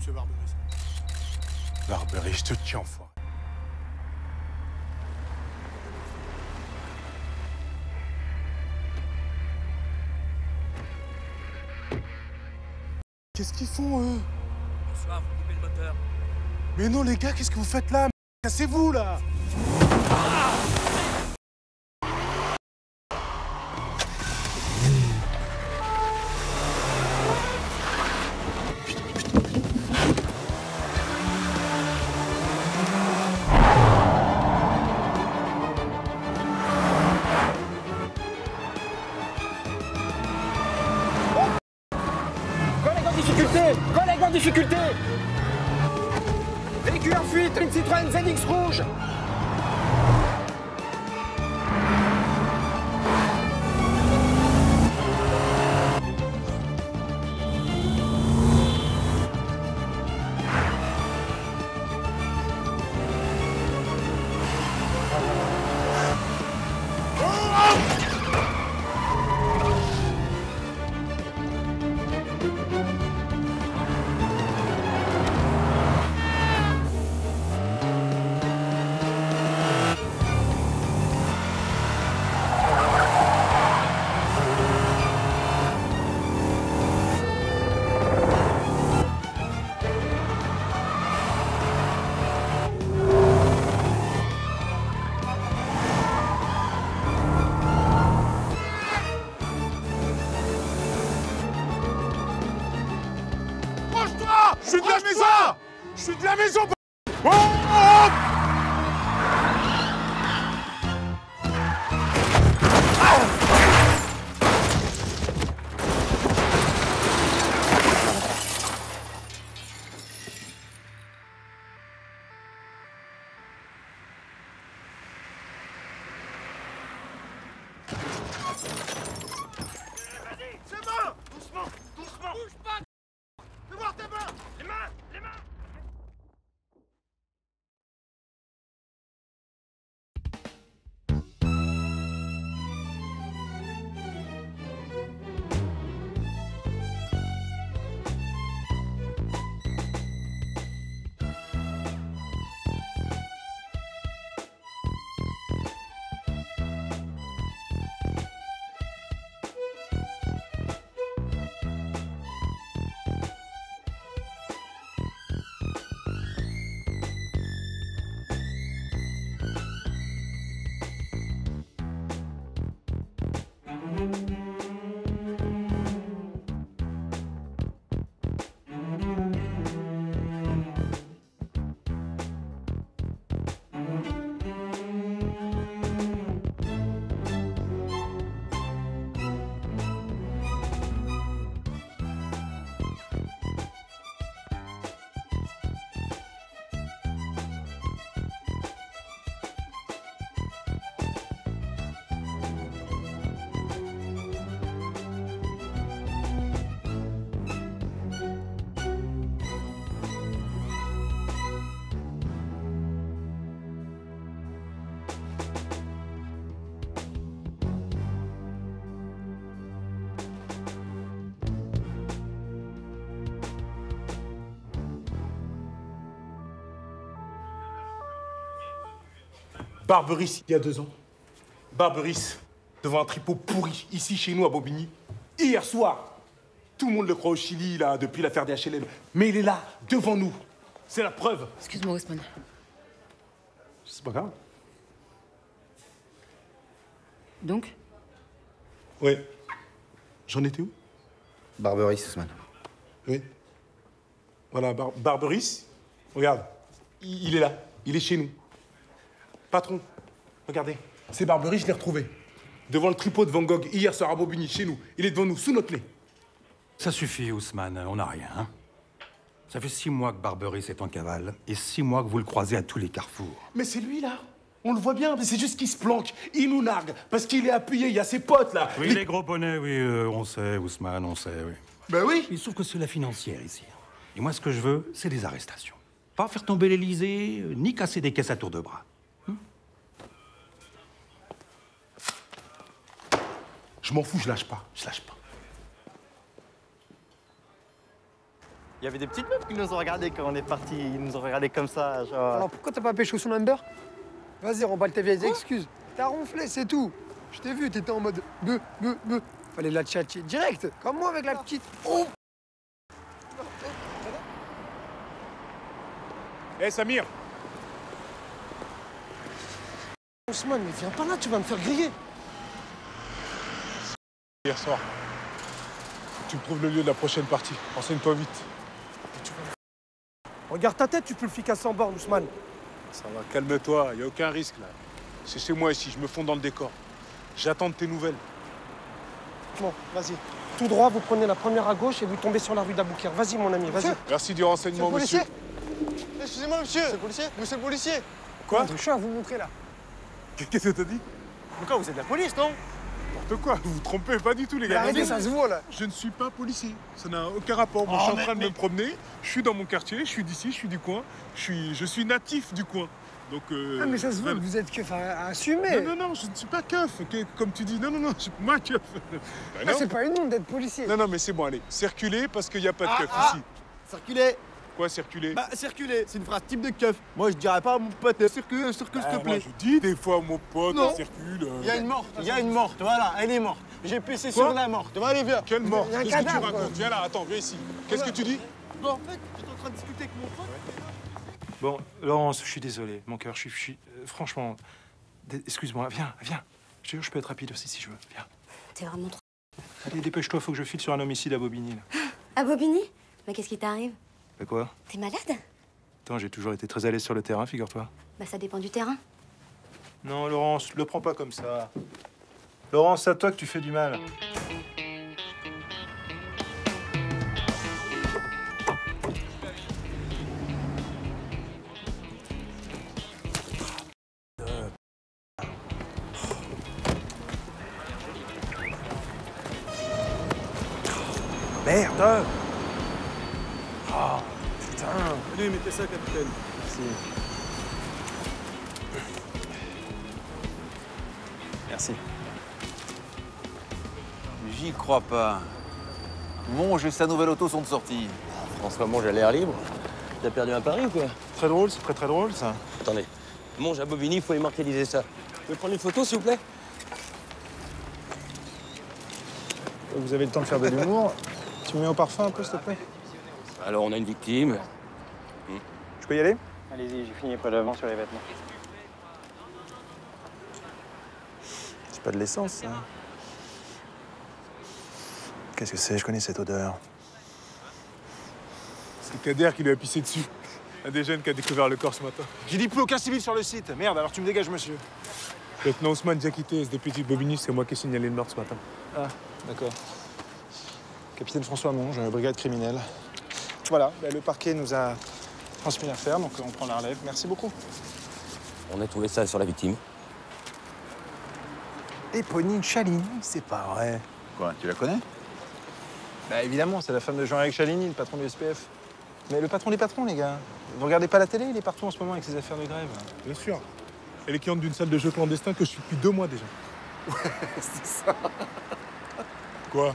monsieur Barberis. Barberis, je te tiens, enfoiré. Qu'est-ce qu'ils font, eux? Bonsoir, vous coupez le moteur. Mais non, les gars, qu'est-ce que vous faites là? Cassez-vous, là! Collègue en difficulté! Véhicule en fuite, une Citroën ZX rouge! Je suis de la maison! Je suis de la maison! Oh, oh, Vas-y, c'est bon! Doucement, doucement! Bouge pas! Fais voir tes mains! Les mains! Les mains! Barberis, il y a 2 ans. Barberis, devant un tripot pourri, ici chez nous à Bobigny. Hier soir, tout le monde le croit au Chili, là, depuis l'affaire des HLM. Mais il est là, devant nous. C'est la preuve. Excuse-moi, Ousmane. C'est pas grave. Donc? Oui. J'en étais où? Barberis, Ousmane. Oui. Voilà, Barberis, regarde, il est là, il est chez nous. Patron, regardez, c'est Barberis, je l'ai retrouvé. Devant le tripot de Van Gogh, hier soir à Bobigny, chez nous. Il est devant nous, sous notre nez. Ça suffit, Ousmane, on n'a rien. Hein. Ça fait 6 mois que Barberis est en cavale, et 6 mois que vous le croisez à tous les carrefours. Mais c'est lui, là. On le voit bien, mais c'est juste qu'il se planque. Il nous nargue, parce qu'il est appuyé, il y a ses potes, là. Oui, les gros bonnets, oui, on sait, Ousmane, on sait, oui. Ben oui. Il se trouve que c'est la financière, ici. Et moi, ce que je veux, c'est des arrestations. Pas faire tomber l'Élysée, ni casser des caisses à tour de bras. Je m'en fous, je lâche pas. Je lâche pas. Il y avait des petites meufs qui nous ont regardés quand on est partis. Ils nous ont regardés comme ça, genre... Alors pourquoi t'as pas pécho son number? Vas-y, remballe tes vieilles excuses. T'as ronflé, c'est tout. Je t'ai vu, t'étais en mode beuh. Fallait la tchatcher direct, comme moi avec la petite. Oh. Hé, Samir! Ousmane, mais viens pas là, tu vas me faire griller. Hier soir, faut que tu me trouves le lieu de la prochaine partie. Renseigne-toi vite. Regarde ta tête, tu peux le fiquer à 100 bornes, Ousmane. Ça va, calme-toi, y a aucun risque là. C'est chez moi ici, je me fonds dans le décor. J'attends de tes nouvelles. Bon, vas-y. Tout droit, vous prenez la première à gauche et vous tombez sur la rue d'Abouker. Vas-y, mon ami, vas-y. Merci du renseignement, monsieur. Excusez-moi, monsieur. C'est le policier. Monsieur le policier. Quoi? Je suis à vous montrer là. Qu'est-ce que t'as dit? Pourquoi vous êtes de la police, non? N'importe quoi, vous vous trompez pas du tout, les gars. Arrêtez, ça se voit là. Je ne suis pas policier, ça n'a aucun rapport. Moi, je suis en train de me promener, je suis dans mon quartier, je suis d'ici, je suis du coin, je suis natif du coin. Donc, Ah, mais ça se voit que vous êtes keuf à assumer. Non, je ne suis pas keuf, comme tu dis. Non, je suis pas keuf. Ah, c'est pas une honte d'être policier. Non, mais c'est bon, allez. Circulez parce qu'il n'y a pas de keuf ici. Circulez. Quoi, circuler? Bah, circuler, c'est une phrase type de keuf. Moi, je dirais pas à mon pote, circule, s'il te Moi, plaît. je dis des fois à mon pote, Non. circule. Il y a une morte, voilà, elle est morte. J'ai pissé sur la morte. Va aller, viens. Quelle mort? Il y a un Qu'est-ce que tu cadavre. racontes? Viens là, attends, viens ici. Qu'est-ce que tu dis? Bon, en fait, j'étais en train de discuter avec mon pote. Bon, Laurence, je suis désolé. Mon cœur, franchement... Excuse-moi, viens. Je te jure, je peux être rapide aussi si je veux. Viens. T'es vraiment trop... Allez, dépêche-toi, faut que je file sur un homicide à Bobigny, là. À Bobigny? Mais qu'est-ce qui t'arrive? Bah quoi? T'es malade? Attends, j'ai toujours été très à l'aise sur le terrain, figure-toi. Bah ça dépend du terrain. Non, Laurence, le prends pas comme ça. Laurence, c'est à toi que tu fais du mal. Merde! Oh, putain! Allez, mettez ça, capitaine. Merci. J'y crois pas. Monge et sa nouvelle auto sont de sortie. François Monge a l'air libre. T'as perdu un pari ou quoi? Très drôle, c'est très drôle, ça. Attendez. Monge à Bobigny, il faut immortaliser ça. Vous pouvez prendre une photo, s'il vous plaît? Vous avez le temps de faire de l'humour. Tu me mets au parfum un peu, s'il te plaît? Alors, on a une victime. Je peux y aller? Allez-y, j'ai fini pas d'avant sur les vêtements. C'est pas de l'essence, ça. Qu'est-ce que c'est? Je connais cette odeur. C'est Kader qui lui a pissé dessus. Un des jeunes qui a découvert le corps ce matin. J'ai dit plus aucun civil sur le site. Merde, alors tu me dégages, monsieur. Lieutenant Ousmane Diakité, SDP de Bobigny, c'est moi qui ai signalé le meurtre ce matin. Ah, d'accord. Capitaine François Monge, brigade criminelle. Voilà, le parquet nous a transmis l'affaire, donc on prend la relève. Merci beaucoup. On a trouvé ça sur la victime. Éponine Chalini, c'est pas vrai. Quoi, tu la connais? Bah évidemment, c'est la femme de Jean-Éric Chalini, le patron du SPF. Mais le patron des patrons, les gars. Vous regardez pas la télé, il est partout en ce moment avec ses affaires de grève. Bien sûr. Elle est cliente d'une salle de jeu clandestin que je suis depuis 2 mois déjà. Ouais, c'est ça. Quoi?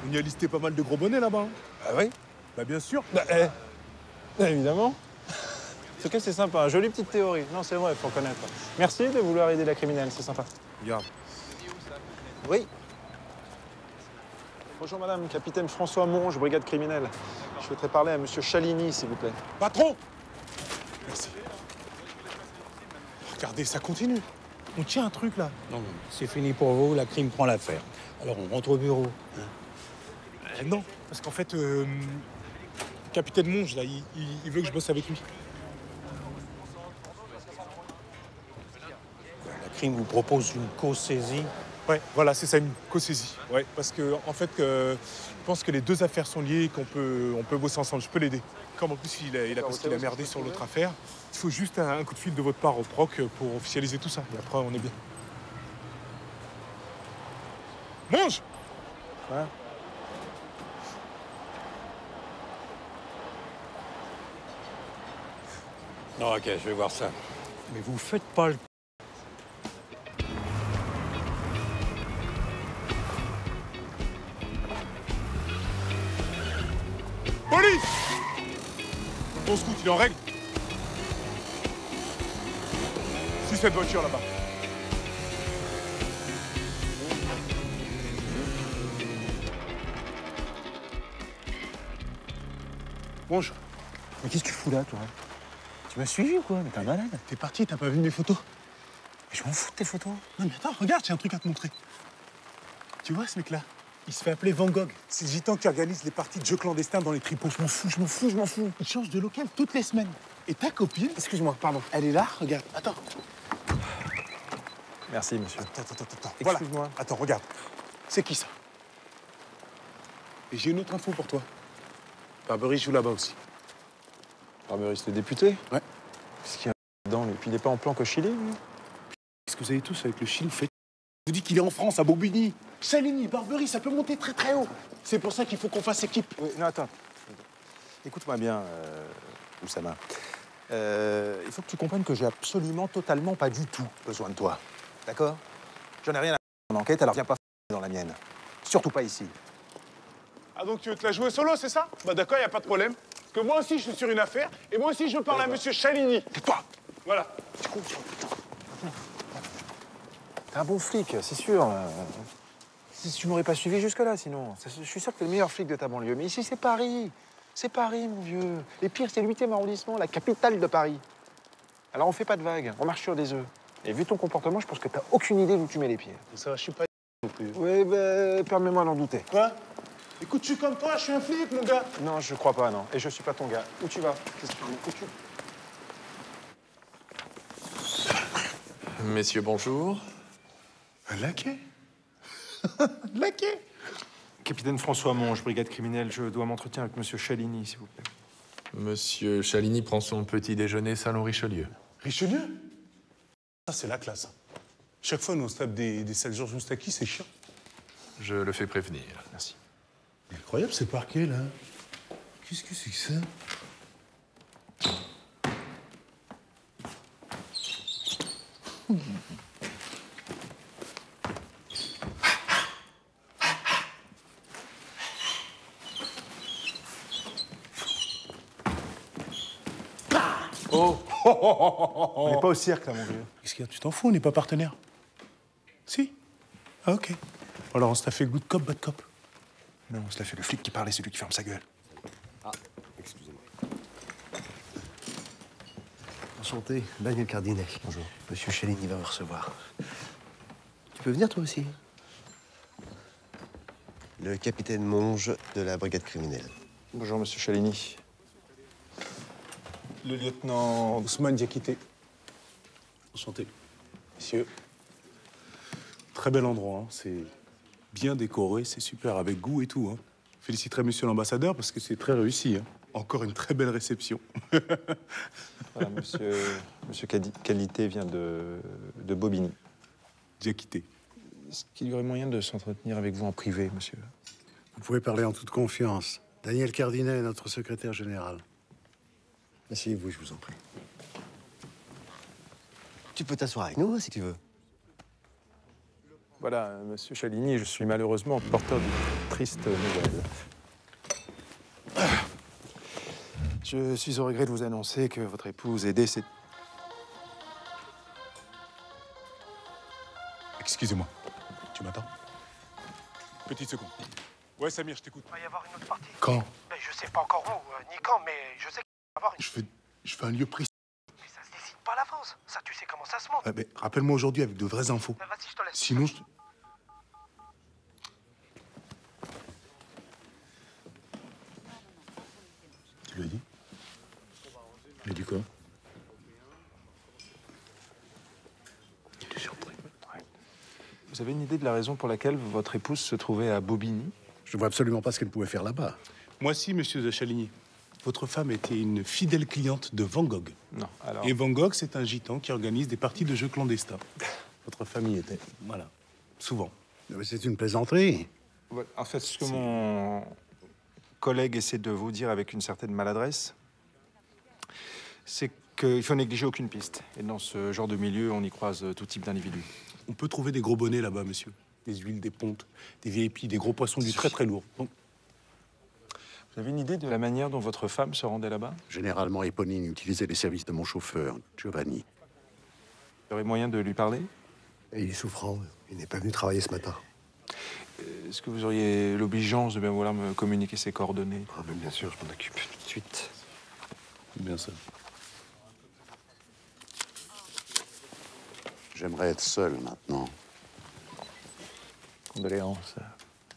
On y a listé pas mal de gros bonnets là-bas. Hein. Ah oui? Bah bien sûr. Bah, évidemment. En tout cas, c'est sympa. Jolie petite théorie. Non, c'est vrai, faut reconnaître. Merci de vouloir aider la criminelle, c'est sympa. Regarde. Oui. Bonjour madame, capitaine François Monge, brigade criminelle. Je souhaiterais parler à monsieur Chalini, s'il vous plaît. Patron! Merci. Regardez, ça continue. On tient un truc là. Non, c'est fini pour vous, la crime prend l'affaire. Alors on rentre au bureau. Non, parce qu'en fait, capitaine Monge, là, il veut que je bosse avec lui. La crime vous propose une co-saisie. Ouais, voilà, c'est ça, une co-saisie. Ouais, parce que en fait, je pense que les 2 affaires sont liées et qu'on peut bosser ensemble. Je peux l'aider. Comme en plus, parce qu'il a merdé sur l'autre affaire, il faut juste un coup de fil de votre part au proc pour officialiser tout ça. Et après, on est bien. Monge! Ouais. Non, ok, je vais voir ça. Mais vous faites pas le... Police! Il est en règle? C'est cette voiture là-bas. Bonjour. Mais qu'est-ce que tu fous là, toi? Tu m'as suivi ou quoi? Mais t'es un malade. T'es parti, t'as pas vu mes photos? Mais je m'en fous de tes photos. Non mais attends, regarde, j'ai un truc à te montrer. Tu vois ce mec-là? Il se fait appeler Van Gogh. C'est le gitan qui organise les parties de jeux clandestins dans les tripots. Je m'en fous, je m'en fous, je m'en fous. Il change de local toutes les semaines. Et ta copine, excuse-moi, pardon, elle est là, regarde, attends. Merci, monsieur. Attends. Excuse-moi. Voilà. Attends, regarde. C'est qui ça? Et j'ai une autre info pour toi. Barberis joue là-bas aussi. Barberis, le député? Ouais. Qu'est-ce qu'il y a dedans, lui? Puis il est pas en plan qu'au Chili, lui? Qu'est-ce que vous avez tous avec le Chili? Je vous dis qu'il est en France, à Bobigny. Chalini, Barberis, ça peut monter très très haut. C'est pour ça qu'il faut qu'on fasse équipe. Oui, non, attends. Écoute-moi bien, Oussama. Il faut que tu comprennes que j'ai absolument, totalement, pas du tout besoin de toi. D'accord? J'en ai rien à faire en enquête, alors viens pas dans la mienne. Surtout pas ici. Ah donc tu veux te la jouer solo, c'est ça? Bah d'accord, y a pas de problème. Parce que moi aussi je suis sur une affaire, et moi aussi je veux parler à monsieur Chalini. Tais-toi. Voilà. T'es un bon flic, c'est sûr. Tu m'aurais pas suivi jusque-là, sinon. Je suis sûr que t'es le meilleur flic de ta banlieue. Mais ici, c'est Paris. C'est Paris, mon vieux. Et pire, c'est le 8e arrondissement, la capitale de Paris. Alors, on fait pas de vagues, on marche sur des œufs. Et vu ton comportement, je pense que t'as aucune idée d'où tu mets les pieds. Ça va, je suis pas non plus. Oui, ben, permets-moi d'en douter. Quoi? Écoute, je suis comme toi, je suis un flic, mon gars. Non, je crois pas, non. Et je suis pas ton gars. Où tu vas? Qu'est-ce que tu veux? Où tu... Messieurs, bonjour. Un laquais? Laquais? Capitaine François Monge, brigade criminelle, je dois m'entretenir avec monsieur Chalini, s'il vous plaît. Monsieur Chalini prend son petit déjeuner salon Richelieu. Richelieu? Ça, c'est la classe. Chaque fois, nous, on se tape des sales Georges Moustaki, c'est chiant. Je le fais prévenir. Merci. Incroyable, ce parquet, là. Qu'est-ce que c'est que ça? Oh! On n'est pas au cirque, là, mon vieux. Qu'est-ce qu'il y a? Tu t'en fous, on n'est pas partenaires. Si? Ah, ok. Alors, on se t'a fait good cop, bad cop. Non, on se l'a fait le flic qui parlait, c'est lui qui ferme sa gueule. Ah, excusez-moi. Enchanté, Daniel Cardinet. Bonjour. Monsieur Chalini va vous recevoir. Tu peux venir, toi aussi? Le capitaine Monge de la brigade criminelle. Bonjour, monsieur Chalini. Le lieutenant Ousmane Diakité. Enchanté. Messieurs. Très bel endroit, hein. C'est bien décoré, c'est super, avec goût et tout. Hein. Je féliciterai monsieur l'ambassadeur parce que c'est très réussi. Hein. Encore une très belle réception. Voilà, monsieur Qualité vient de Bobigny. Diakité. Est-ce qu'il y aurait moyen de s'entretenir avec vous en privé, monsieur? Vous pouvez parler en toute confiance. Daniel Cardinet est notre secrétaire général. Asseyez-vous, je vous en prie. Tu peux t'asseoir avec nous, si tu veux. Voilà, monsieur Chalini, je suis malheureusement porteur d'une triste nouvelle. Je suis au regret de vous annoncer que votre épouse est décédée. Excusez-moi. Tu m'attends? Petite seconde. Ouais, Samir, je t'écoute. Il va y avoir une autre partie. Quand? Ben, je sais pas encore où, ni quand, mais je sais qu'il va y avoir une... Je fais un lieu précis. Mais ça se décide pas à l'avance. Ça, tu sais comment ça se monte. Ouais, mais rappelle-moi aujourd'hui avec de vraies infos. Ben, vas-y, je te laisse. Sinon, je... Tu lui as dit? Il a dit quoi? Il est surpris. Ouais. Vous avez une idée de la raison pour laquelle votre épouse se trouvait à Bobigny? Je ne vois absolument pas ce qu'elle pouvait faire là-bas. Moi, si, monsieur de Chaligny. Votre femme était une fidèle cliente de Van Gogh. Non, alors... Et Van Gogh, c'est un gitan qui organise des parties de jeux clandestins. Votre famille était... Voilà. Souvent. Mais c'est une plaisanterie. Ouais, en fait, ce que mon collègue essaie de vous dire avec une certaine maladresse, c'est qu'il faut négliger aucune piste. Et dans ce genre de milieu, on y croise tout type d'individus. On peut trouver des gros bonnets là-bas, monsieur. Des huiles, des pontes, des VIP, des gros poissons du très très lourd. Donc... Vous avez une idée de la manière dont votre femme se rendait là-bas? Généralement, Éponine utilisait les services de mon chauffeur, Giovanni. Il y aurait moyen de lui parler? Et il est souffrant. Il n'est pas venu travailler ce matin. Est-ce que vous auriez l'obligeance de bien vouloir me communiquer ses coordonnées? Ah, mais bien sûr, je m'en occupe tout de suite. Bien ça. J'aimerais être seul maintenant. Condoléances,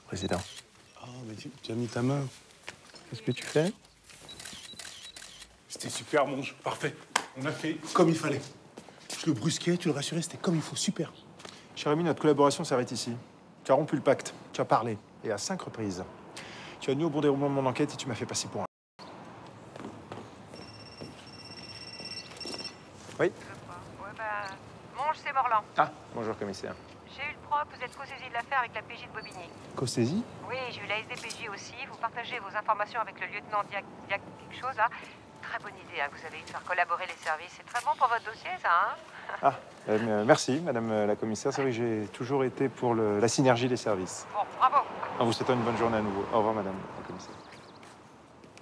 président. Ah, mais tu as mis ta main. Qu'est-ce que tu fais? C'était super, mon jeu. Parfait. On a fait comme il fallait. Je le brusquais, tu le rassurais, c'était comme il faut. Super. Cher ami, notre collaboration s'arrête ici. Tu as rompu le pacte, tu as parlé, et à 5 reprises. Tu as nuit au bon déroulement de mon enquête et tu m'as fait passer pour un... Oui? Monge, c'est Morlan. Ah, bonjour, commissaire. J'ai eu le proc, vous êtes co-saisi de l'affaire avec la PJ de Bobigny. Co-saisie? Oui, j'ai eu la SDPJ aussi. Vous partagez vos informations avec le lieutenant Diac quelque chose, là. Très bonne idée, hein, que vous avez eu de faire collaborer les services. C'est très bon pour votre dossier, ça, hein? Ah, merci, madame la commissaire. C'est vrai que j'ai toujours été pour la synergie des services. Bon, bravo. En vous souhaitant une bonne journée à nouveau. Au revoir, madame la commissaire.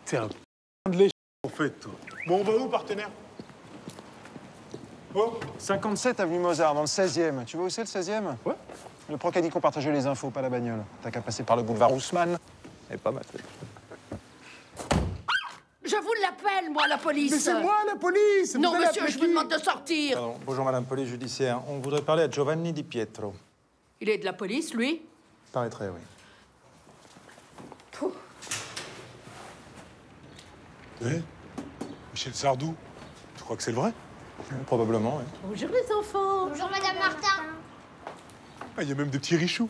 T'es un de lait, en fait, toi. Bon, on va où, partenaire? Oh, 57 avenue Mozart, dans le 16e. Tu vois où c'est, le 16e? Ouais. Le proc a dit qu'on partageait les infos, pas la bagnole. T'as qu'à passer par le boulevard Haussmann. Et pas mal. Je vous l'appelle, moi, la police. Mais c'est moi, la police. Non, monsieur, je vous demande de sortir. Pardon. Bonjour, madame police judiciaire. On voudrait parler à Giovanni Di Pietro. Il est de la police, lui? Paraîtrait, oui. Pouh. Michel Sardou, tu crois que c'est le vrai? Probablement, oui. Bonjour, les enfants. Bonjour, Madame Martin. Ah, il y a même des petits richoux.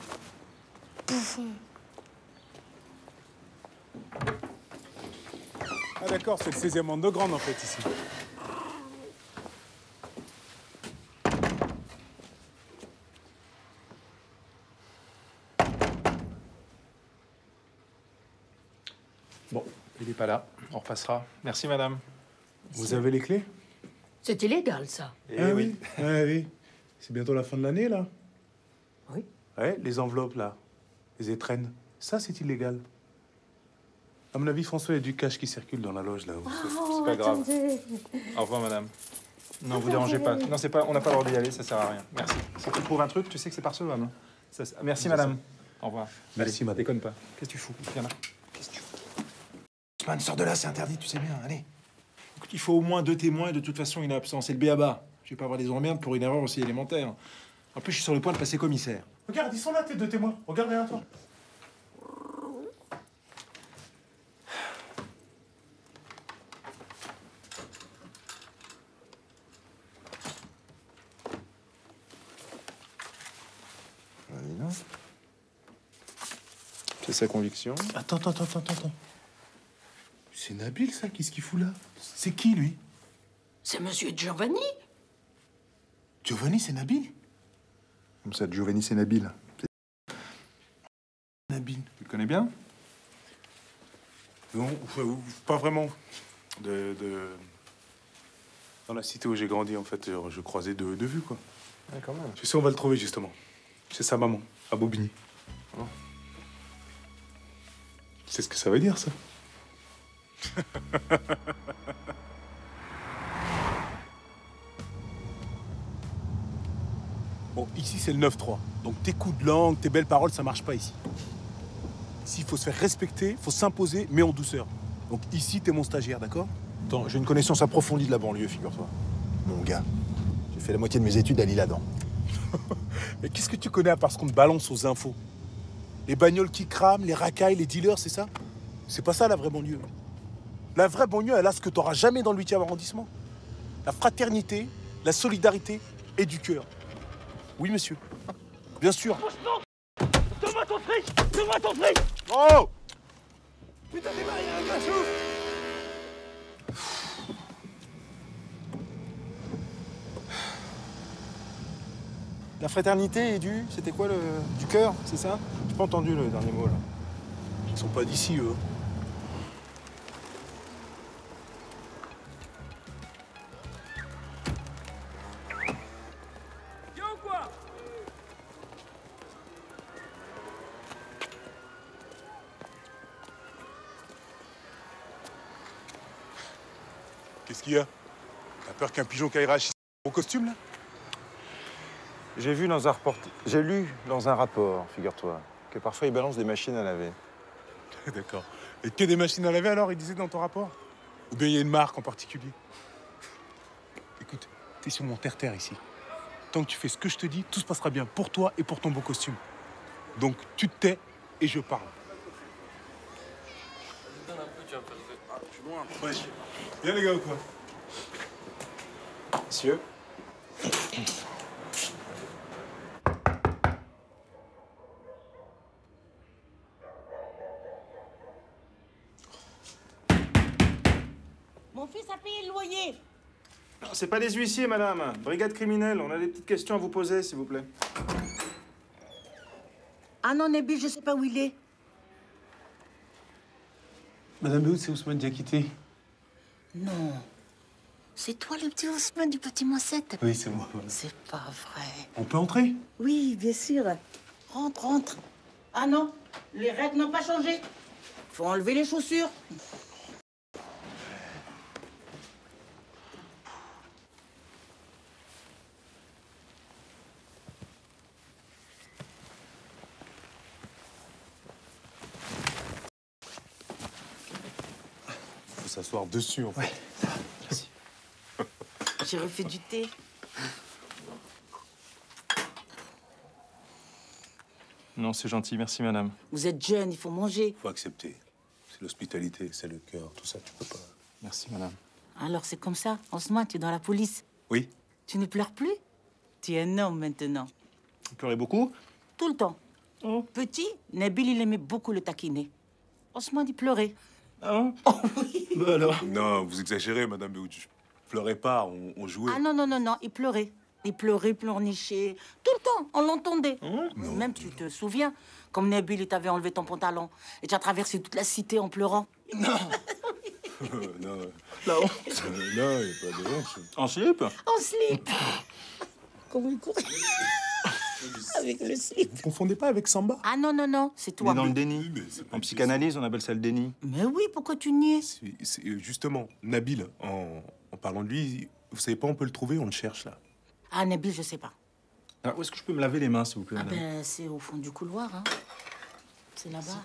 Ah d'accord, c'est le 16e underground en fait ici. Bon, il n'est pas là. On repassera. Merci, madame. Vous avez les clés? C'est illégal, ça. Ah oui, ah oui. C'est bientôt la fin de l'année, là. Oui. Ouais, les enveloppes, là. Les étrennes. Ça, c'est illégal. À mon avis, François, il y a du cash qui circule dans la loge, là. C'est pas grave. Au revoir, madame. Non, vous dérangez pas. Non, c'est pas. On n'a pas le droit d'y aller, ça sert à rien. Merci. Si tu trouves un truc, tu sais que c'est par recevable. Merci, madame. Au revoir. Merci, madame. Déconne pas. Qu'est-ce que tu fous? Viens là. Qu'est-ce que tu fous? Ousmane, sors de là, c'est interdit, tu sais bien. Allez. Écoute, il faut au moins 2 témoins et de toute façon, il est absent. C'est le b.a.-ba. Je vais pas avoir des emmerdes pour une erreur aussi élémentaire. En plus, je suis sur le point de passer commissaire. Regarde, ils sont là, tes 2 témoins. Regarde derrière toi. C'est sa conviction. Attends. C'est Nabil, ça? Qu'est-ce qu'il fout là? C'est qui, lui? C'est monsieur Giovanni. Giovanni, c'est Nabil? Comme ça, Giovanni, c'est Nabil. Nabil. Tu le connais bien? Non, pas vraiment. Dans la cité où j'ai grandi, en fait, je croisais de vue, quoi. Ouais, quand même. Tu sais, on va le trouver, justement. C'est sa maman, à Bobigny. Oh. Tu sais ce que ça veut dire, ça? Bon, ici, c'est le 9-3. Donc, tes coups de langue, tes belles paroles, ça marche pas ici. Ici, il faut se faire respecter, il faut s'imposer, mais en douceur. Donc, ici, t'es mon stagiaire, d'accord? Attends, j'ai une connaissance approfondie de la banlieue, figure-toi. Mon gars, j'ai fait la moitié de mes études à L'Isle-Adam. Mais qu'est-ce que tu connais à part ce qu'on te balance aux infos? Les bagnoles qui crament, les racailles, les dealers, c'est ça? C'est pas ça, la vraie banlieue. La vraie banlieue, elle a ce que t'auras jamais dans le 8e arrondissement. La fraternité, la solidarité et du cœur. Oui, monsieur. Bien sûr. Donne-moi ton fric! Donne-moi ton fric! Oh! Putain, t'es marié avec un chouf! La fraternité et c'était quoi du cœur, c'est ça? J'ai pas entendu le dernier mot là. Ils sont pas d'ici, eux. Viens ou quoi? Qu'est-ce qu'il y a? T'as peur qu'un pigeon caillera au costume, là? J'ai lu dans un rapport, figure-toi, que parfois ils balancent des machines à laver. D'accord. Et que des machines à laver, alors, il disait dans ton rapport? Ou bien il y a une marque en particulier? Écoute, t'es sur mon terre-terre ici. Tant que tu fais ce que je te dis, tout se passera bien pour toi et pour ton beau costume. Donc, tu te tais et je parle. Donne un peu, tu vas me faire... Je suis loin. Ouais. Viens, les gars, ou quoi? Monsieur? Mon fils a payé le loyer. C'est pas des huissiers, madame. Brigade criminelle. On a des petites questions à vous poser, s'il vous plaît. Ah non, Nabil, je sais pas où il est. Madame Béhoud, c'est Ousmane Diakité. Non. C'est toi le petit Ousmane du bâtiment 7? Oui, c'est moi. Voilà. C'est pas vrai. On peut entrer? Oui, bien sûr. Rentre, rentre. Ah non, les règles n'ont pas changé. Faut enlever les chaussures. Faut s'asseoir dessus, en fait. Ouais, ça va, merci. J'ai refait du thé. Non, c'est gentil. Merci, madame. Vous êtes jeune, il faut manger. Faut accepter. C'est l'hospitalité, c'est le cœur, tout ça, tu peux pas. Merci, madame. Alors c'est comme ça. En ce moment, tu es dans la police. Oui. Tu ne pleures plus? Tu es un homme maintenant. Vous pleurez beaucoup? Tout le temps. Petit, Nabil, il aimait beaucoup le taquiner. En ce moment, il pleurait. Ah oh, oui. Bah alors? Non, vous exagérez, madame Béhoud. Je pleurais pas, on jouait. Ah non, non, non, non, il pleurait. Il pleurait, pleurnichait. Tout le temps, on l'entendait. Même, tu te souviens, comme Nabil, il t'avait enlevé ton pantalon. Et tu as traversé toute la cité en pleurant. Non. Non. La honte. Non, il n'y a pas de honte. En slip? En slip. Comment il courait avec le slip. Vous confondez pas avec Samba? Ah non, non, non, c'est toi. On est dans le déni. En psychanalyse, on appelle ça le déni. Mais oui, pourquoi tu niais? Justement, Nabil, en parlant de lui, vous savez pas, on peut le trouver, on le cherche, là. Ah, Nabil, je sais pas. Alors, où est-ce que je peux me laver les mains, s'il vous plaît, Ah madame? ben, c'est au fond du couloir, hein. C'est là-bas.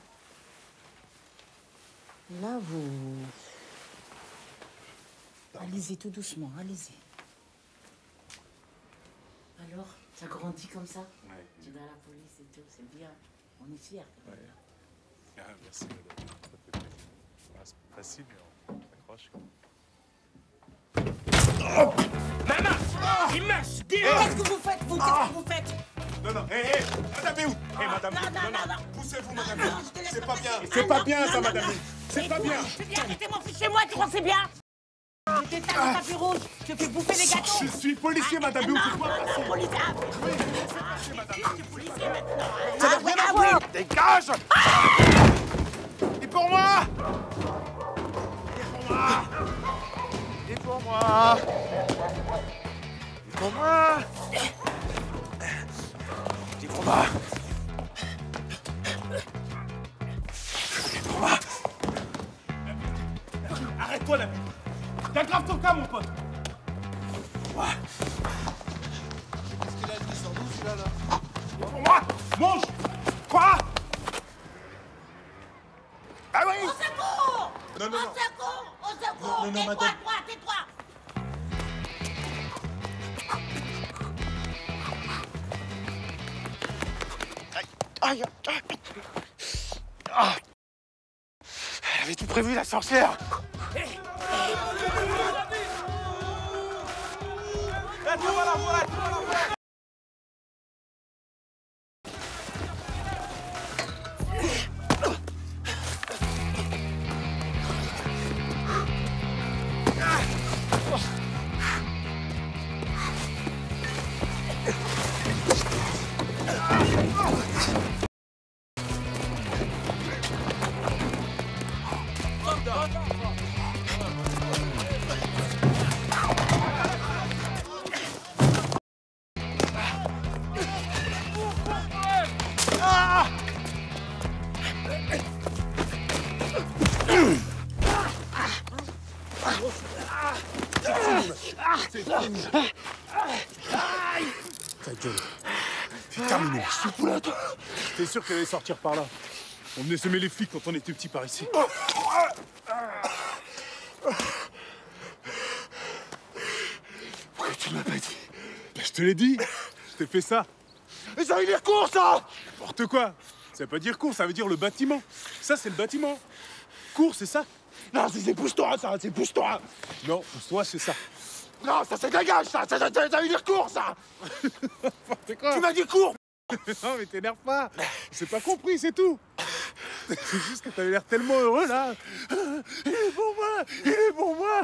Là, vous... Allez-y, tout doucement, allez-y. Alors, ça grandit comme ça? Ouais. Tu vas à la police et tout, c'est bien. On est fiers. Ouais. Ah, merci, madame. Ça fait plaisir. Ah, c'est pas facile, mais on accroche. Oh Maman! Image! Qu'est-ce que vous faites, vous? Qu'est-ce que vous faites? Non, non, hé, madame Béhoud! Hé, madame Béhoud, non, poussez-vous, madame Béhoud. C'est pas bien, c'est pas bien, ça, madame Béhoud. C'est pas bien. Je viens arrêter mon fils chez moi, tu crois que c'est bien? Je t'éteins le tapis rouge, je te fais bouffer les gâteaux. Je suis policier, madame Béhoud, c'est quoi? Policier. Oui, c'est passé, madame. Je suis policier maintenant. Ça n'a rien à voir! Dégage! Et pour moi! Et pour moi! Et pour moi! Et pour moi! Et pour moi! Arrête-toi, la vie. T'aggraves ton cas, mon pote. Pour moi! Qu'est-ce qu'il a dit, sans doute, celui-là, là? Et pour moi! Mange! Quoi? Ah oui! Au secours! Non, non, non. Au secours! Au secours! Non, non, Tais-toi, madame. toi, tais-toi! Aïe! Ah! Elle avait tout prévu, la sorcière! Ta gueule. C'est terminé. Je suis fou là, toi. T'es sûr qu'elle allait sortir par là? On venait semer les flics quand on était petits par ici. Pourquoi tu ne m'as pas dit? Je te l'ai dit. Je t'ai fait ça. Mais ça veut dire cours, ça! N'importe quoi. Ça veut pas dire cours, ça veut dire le bâtiment. Ça, c'est le bâtiment. Cours, c'est ça? Non, c'est pousse-toi, ça, c'est pousse-toi. Non, pousse-toi, c'est ça. Non, ça c'est dégage, ça veut dire cours, ça. N'importe quoi. Tu m'as dit cours. Non, mais t'énerve pas. C'est pas compris, c'est tout. C'est juste que t'avais l'air tellement heureux, là. Il est pour moi. Il est pour moi.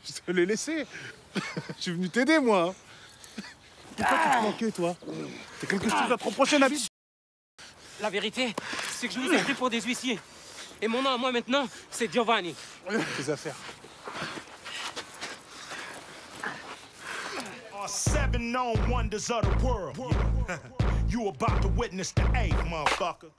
Je te l'ai laissé. Je suis venu t'aider, moi. Pourquoi tu te manquais, toi? T'as quelque chose à te reprocher, Nabil? La vérité, c'est que je vous ai pris pour des huissiers. Et mon nom à moi maintenant, c'est Giovanni. Tes affaires. Are 7 known wonders of the world. You about to witness the 8th, motherfucker.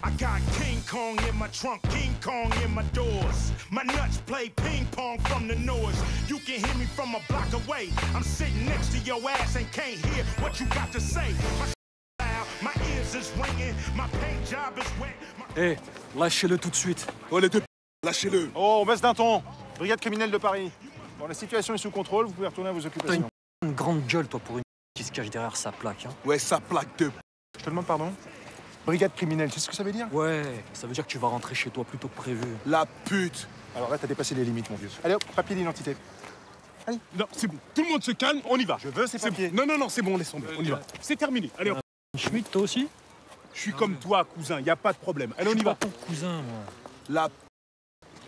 I got King Kong in my trunk, King Kong in my doors. My nuts play ping pong from the noise. You can hear me from a block away. I'm sitting next to your ass and can't hear what you got to say. My ears is ringing, my paint job is wet. Hé, lâchez-le tout de suite. Oh, les deux lâchez-le. Oh, on baisse d'un ton. Brigade criminelle de Paris. Bon, la situation est sous contrôle, vous pouvez retourner à vos occupations. T'as une grande gueule, toi, pour une qui se cache derrière sa plaque. Hein. Ouais, sa plaque de... Je te demande pardon? Brigade criminelle, tu sais ce que ça veut dire? Ouais, ça veut dire que tu vas rentrer chez toi plus tôt que prévu. La pute. Alors là, t'as dépassé les limites, mon vieux. Allez hop, papier d'identité. Allez. Non, c'est bon. Tout le monde se calme, on y va. Je veux ces papiers. Bon. Non, c'est bon, laisse tomber. On y va. C'est terminé. Allez, hop. Schmitt, toi aussi? Je suis comme toi, cousin, y a pas de problème. Allez, on y va. Ton cousin, moi. La...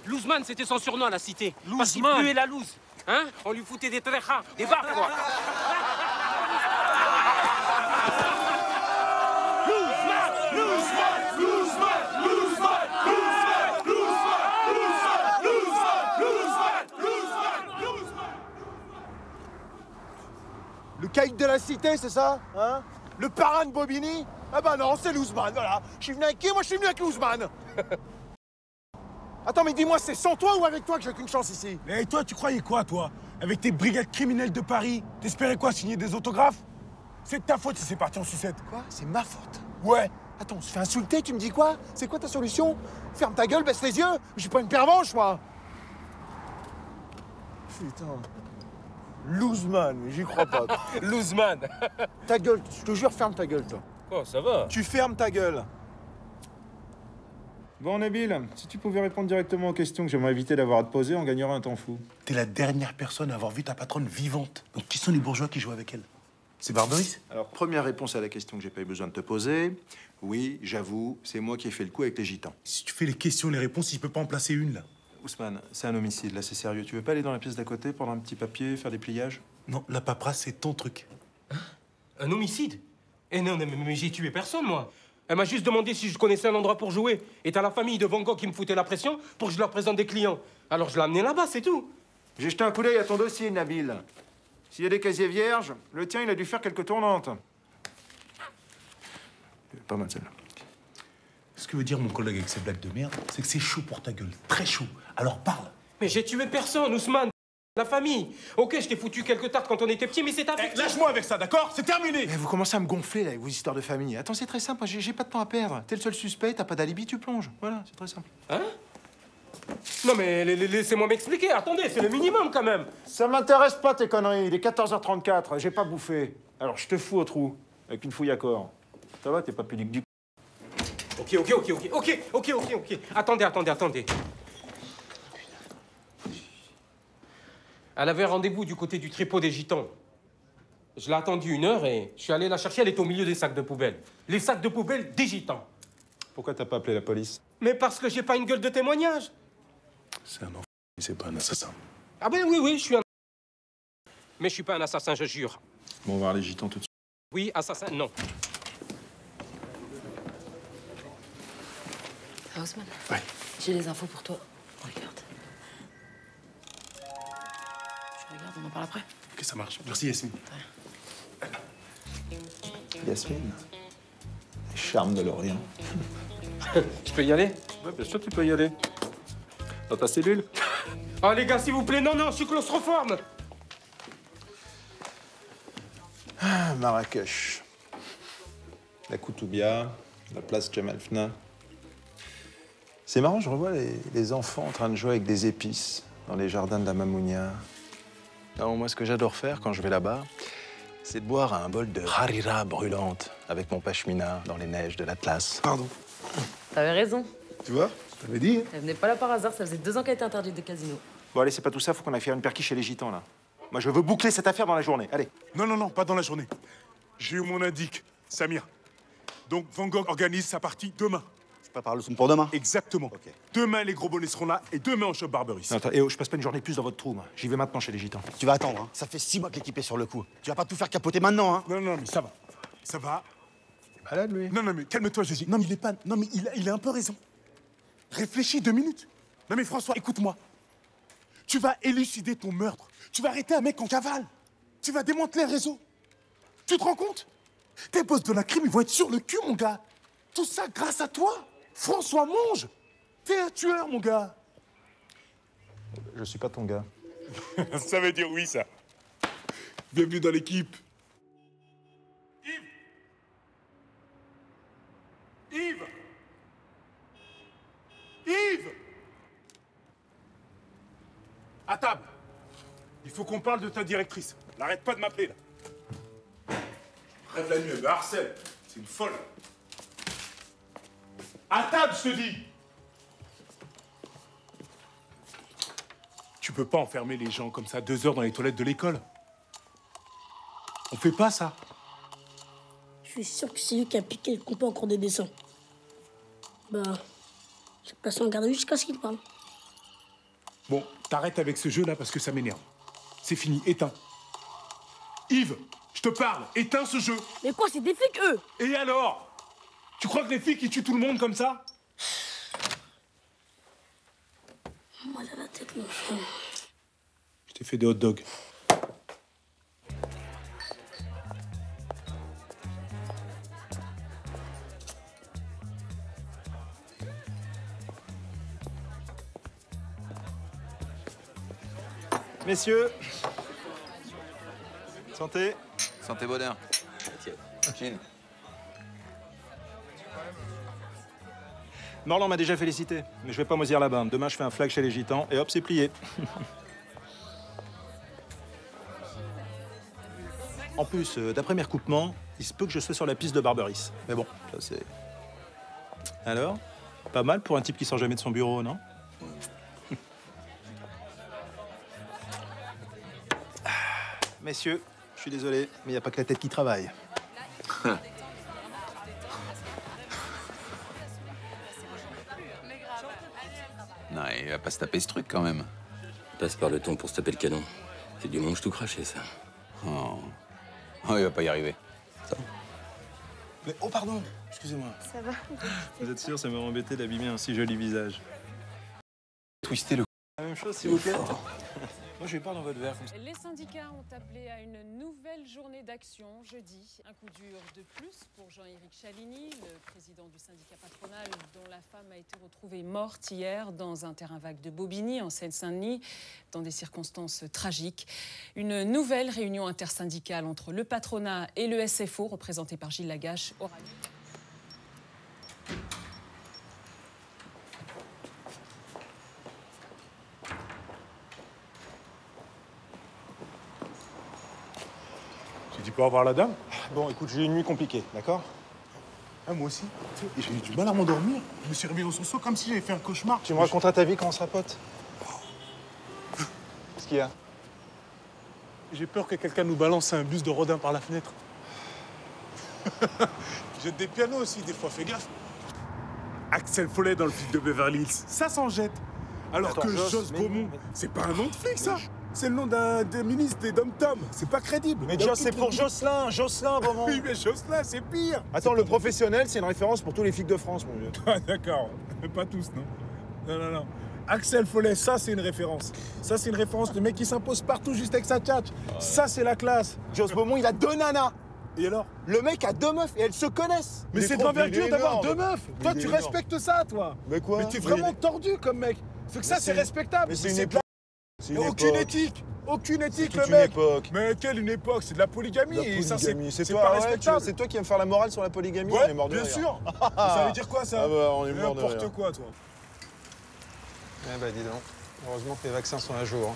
Louzman, c'était son surnom à la cité. Parce qu'il Louzman. puait la loose. Hein? On lui foutait des tréchas, des barres, quoi. Le caïd de la cité, c'est ça? Hein? Le parrain de Bobigny? Ah bah non, c'est Louzman, voilà. Je suis venu avec qui? Moi, je suis venu avec Louzman. Attends, mais dis-moi, c'est sans toi ou avec toi que j'ai qu'une chance ici? Mais toi, tu croyais quoi, toi? Avec tes brigades criminelles de Paris, t'espérais quoi, signer des autographes? C'est de ta faute si c'est parti en sucette. Quoi? C'est ma faute? Ouais. Attends, on se fait insulter, tu me dis quoi? C'est quoi ta solution? Ferme ta gueule, baisse les yeux. Je suis pas une pervenche, moi. Putain. Louzman, mais j'y crois pas. Louzman. Ta gueule, je te jure, ferme ta gueule, toi. Oh, ça va. Tu fermes ta gueule. Bon, Nabil, si tu pouvais répondre directement aux questions que j'aimerais éviter d'avoir à te poser, on gagnerait un temps fou. T'es la dernière personne à avoir vu ta patronne vivante. Donc qui sont les bourgeois qui jouent avec elle? C'est Barberis? Alors, première réponse à la question que j'ai pas eu besoin de te poser. Oui, j'avoue, c'est moi qui ai fait le coup avec les gitans. Si tu fais les questions, les réponses, il peut pas en placer une, là. Ousmane, c'est un homicide, là, c'est sérieux. Tu veux pas aller dans la pièce d'à côté, prendre un petit papier, faire des pliages? Non, la paperasse, c'est ton truc. Un homicide? Eh non, mais j'ai tué personne, moi. Elle m'a juste demandé si je connaissais un endroit pour jouer. Et t'as la famille de Van Gogh qui me foutait la pression pour que je leur présente des clients. Alors je l'ai amené là-bas, c'est tout. J'ai jeté un coup d'œil à ton dossier, Nabil. S'il y a des casiers vierges, le tien, il a dû faire quelques tournantes. Pas mal, celle-là. Ce que veut dire mon collègue avec ses blagues de merde, c'est que c'est chaud pour ta gueule. Très chaud. Alors parle. Mais j'ai tué personne, Ousmane. La famille. Ok, je t'ai foutu quelques tartes quand on était petits, mais c'est ta Eh, lâche-moi avec ça, d'accord? C'est terminé. Mais vous commencez à me gonfler, là, avec vos histoires de famille. Attends, c'est très simple, moi, j'ai pas de temps à perdre. T'es le seul suspect, t'as pas d'alibi, tu plonges. Voilà, c'est très simple. Hein? Non, mais laissez-moi m'expliquer. Attendez, c'est le minimum, quand même. Ça m'intéresse pas, tes conneries. Il est 14h34, j'ai pas bouffé. Alors, je te fous au trou, avec une fouille à corps. Ça va, t'es pas pudique du... Ok. Attendez. Elle avait rendez-vous du côté du tripot des Gitans. Je l'ai attendue 1 heure et je suis allé la chercher, elle est au milieu des sacs de poubelle. Les sacs de poubelle des Gitans. Pourquoi t'as pas appelé la police? Mais parce que j'ai pas une gueule de témoignage. C'est un enfant, c'est pas un assassin. Ah ben oui, je suis un... Mais je suis pas un assassin, je jure. Bon, on va voir les Gitans tout de suite. Oui, assassin, non. Ah, Ousmane. Ouais. J'ai les infos pour toi. Regarde. Tu regardes, on en parle après. Ok, ça marche. Merci, Yasmine. Yasmine, charme de l'Orient. Je peux y aller? Ouais, bien sûr, tu peux y aller. Dans ta cellule. Oh, les gars, s'il vous plaît, non, non, je suis claustrophobe. Ah, Marrakech. La Koutoubia, la place Jemal Fna. C'est marrant, je revois les enfants en train de jouer avec des épices dans les jardins de la Mamounia. Non, moi, ce que j'adore faire quand je vais là-bas, c'est de boire un bol de harira brûlante avec mon pashmina dans les neiges de l'Atlas. Pardon. T'avais raison. Tu vois, je t'avais dit. Elle venait pas là par hasard, ça faisait 2 ans qu'elle était interdite de casino. Bon, allez, c'est pas tout ça, faut qu'on aille faire une perquis chez les gitans, là. Moi, je veux boucler cette affaire dans la journée. Allez. Non, non, non, pas dans la journée. J'ai eu mon indique, Samir. Donc, Van Gogh organise sa partie demain. C'est pas par le son pour demain? Exactement. Ok. Demain, les gros bonnets seront là et demain, on chope Barberis. Non, attends, je passe pas une journée plus dans votre trou, moi. J'y vais maintenant chez les gitans. Tu vas attendre, hein. Ça fait 6 mois que l'équipe est sur le coup. Tu vas pas tout faire capoter maintenant, hein. Non, non, mais ça va. Ça va. Il est malade, lui. Non, non, mais calme-toi, Jésus. Non, mais il est pas... Non, mais il a un peu raison. Réfléchis 2 minutes. Non, mais François, écoute-moi. Tu vas élucider ton meurtre. Tu vas arrêter un mec en cavale. Tu vas démanteler un réseau. Tu te rends compte? Tes boss de la crime, ils vont être sur le cul, mon gars. Tout ça grâce à toi. François Monge. T'es un tueur, mon gars. Je suis pas ton gars. Ça veut dire oui, ça. Bienvenue dans l'équipe. Yves! Yves! À table. Il faut qu'on parle de ta directrice. N'arrête pas de m'appeler, là. Rêve la nuit, elle me harcèle. C'est une folle. À table, je te dis! Tu peux pas enfermer les gens comme ça 2 heures dans les toilettes de l'école. On fait pas ça. Je suis sûr que c'est lui qui a piqué le compas au cours des dessins. Bah, j'ai passé en garde à vue jusqu'à ce qu'il parle. Bon, t'arrêtes avec ce jeu-là parce que ça m'énerve. C'est fini, éteins. Yves, je te parle, éteins ce jeu. Mais quoi, c'est des flics, eux? Et alors? Tu crois que les flics, ils tuent tout le monde comme ça? Moi, j'ai la tête, mon frère. Je t'ai fait des hot dogs. Messieurs, santé. Santé bonheur. Chin. Morlan m'a déjà félicité, mais je vais pas moisir là-bas. Demain, je fais un flag chez les gitans et hop, c'est plié. En plus, d'après mes recoupements, il se peut que je sois sur la piste de Barberis. Mais bon, ça c'est... Alors? Pas mal pour un type qui sort jamais de son bureau, non? Messieurs, je suis désolé, mais il n'y a pas que la tête qui travaille. Non, il va pas se taper ce truc quand même. Passe par le ton pour se taper le canon. C'est du mange tout craché, ça. Oh. Oh, il va pas y arriver. Ça. Mais, oh pardon, excusez-moi. Ça va? Vous êtes sûr, ça m'aurait embêté d'abîmer un si joli visage. Twister le... La même chose, s'il vous plaît. Moi, je vais pas dans votre verre comme ça. Les syndicats ont appelé à une nouvelle journée d'action jeudi. Un coup dur de plus pour Jean-Éric Chaligny, le président du syndicat patronal dont la femme a été retrouvée morte hier dans un terrain vague de Bobigny, en Seine-Saint-Denis, dans des circonstances tragiques. Une nouvelle réunion intersyndicale entre le patronat et le SFO, représenté par Gilles Lagache, aura lieu. Tu dis pas au revoir la dame? Bon, écoute, j'ai eu une nuit compliquée, d'accord? Ah, moi aussi. Et j'ai eu du mal à m'endormir. Je me suis réveillé au sursaut comme si j'avais fait un cauchemar. Tu me raconteras ta vie quand on sera potes. Qu'est-ce qu'il y a? J'ai peur que quelqu'un nous balance un bus de Rodin par la fenêtre. Jette des pianos aussi, des fois, fais gaffe. Axel Follet dans le flic de Beverly Hills, ça s'en jette. Alors Attends, que Joss, Joss Beaumont, c'est pas un nom de flic, ça. C'est le nom d'un des ministres des Dom-Tom. C'est pas crédible. Mais Joss, c'est pour Jocelyn, Jocelyn, Beaumont. Oui, mais Jocelyn, c'est pire. Attends, le professionnel, c'est une référence pour tous les flics de France, mon vieux. Ah, d'accord. Pas tous, non. Non, non, non. Axel Follet, ça, c'est une référence. Ça, c'est une référence. Le mec qui s'impose partout juste avec sa tchatch. Ça, c'est la classe. Joss Beaumont, il a 2 nanas. Et alors? Le mec a 2 meufs et elles se connaissent. Mais c'est de l'envergure d'avoir 2 meufs. Toi, tu respectes ça, toi. Mais quoi? Mais t'es vraiment tordu comme mec. Faut que ça, c'est respectable. Mais c'est une de époque. la- Mais aucune éthique. Aucune éthique, le une mec. époque. Mais quelle une époque? C'est de la polygamie. Et ça, c'est toi, pas ouais, respectable. c'est toi qui vas me faire la morale sur la polygamie. Ouais, on est mort de bien rire. sûr. Ça veut dire quoi, ça? Ah bah, on est mort de rire. N'importe quoi, toi. Eh bah, dis donc. Heureusement que les vaccins sont à jour. Hein.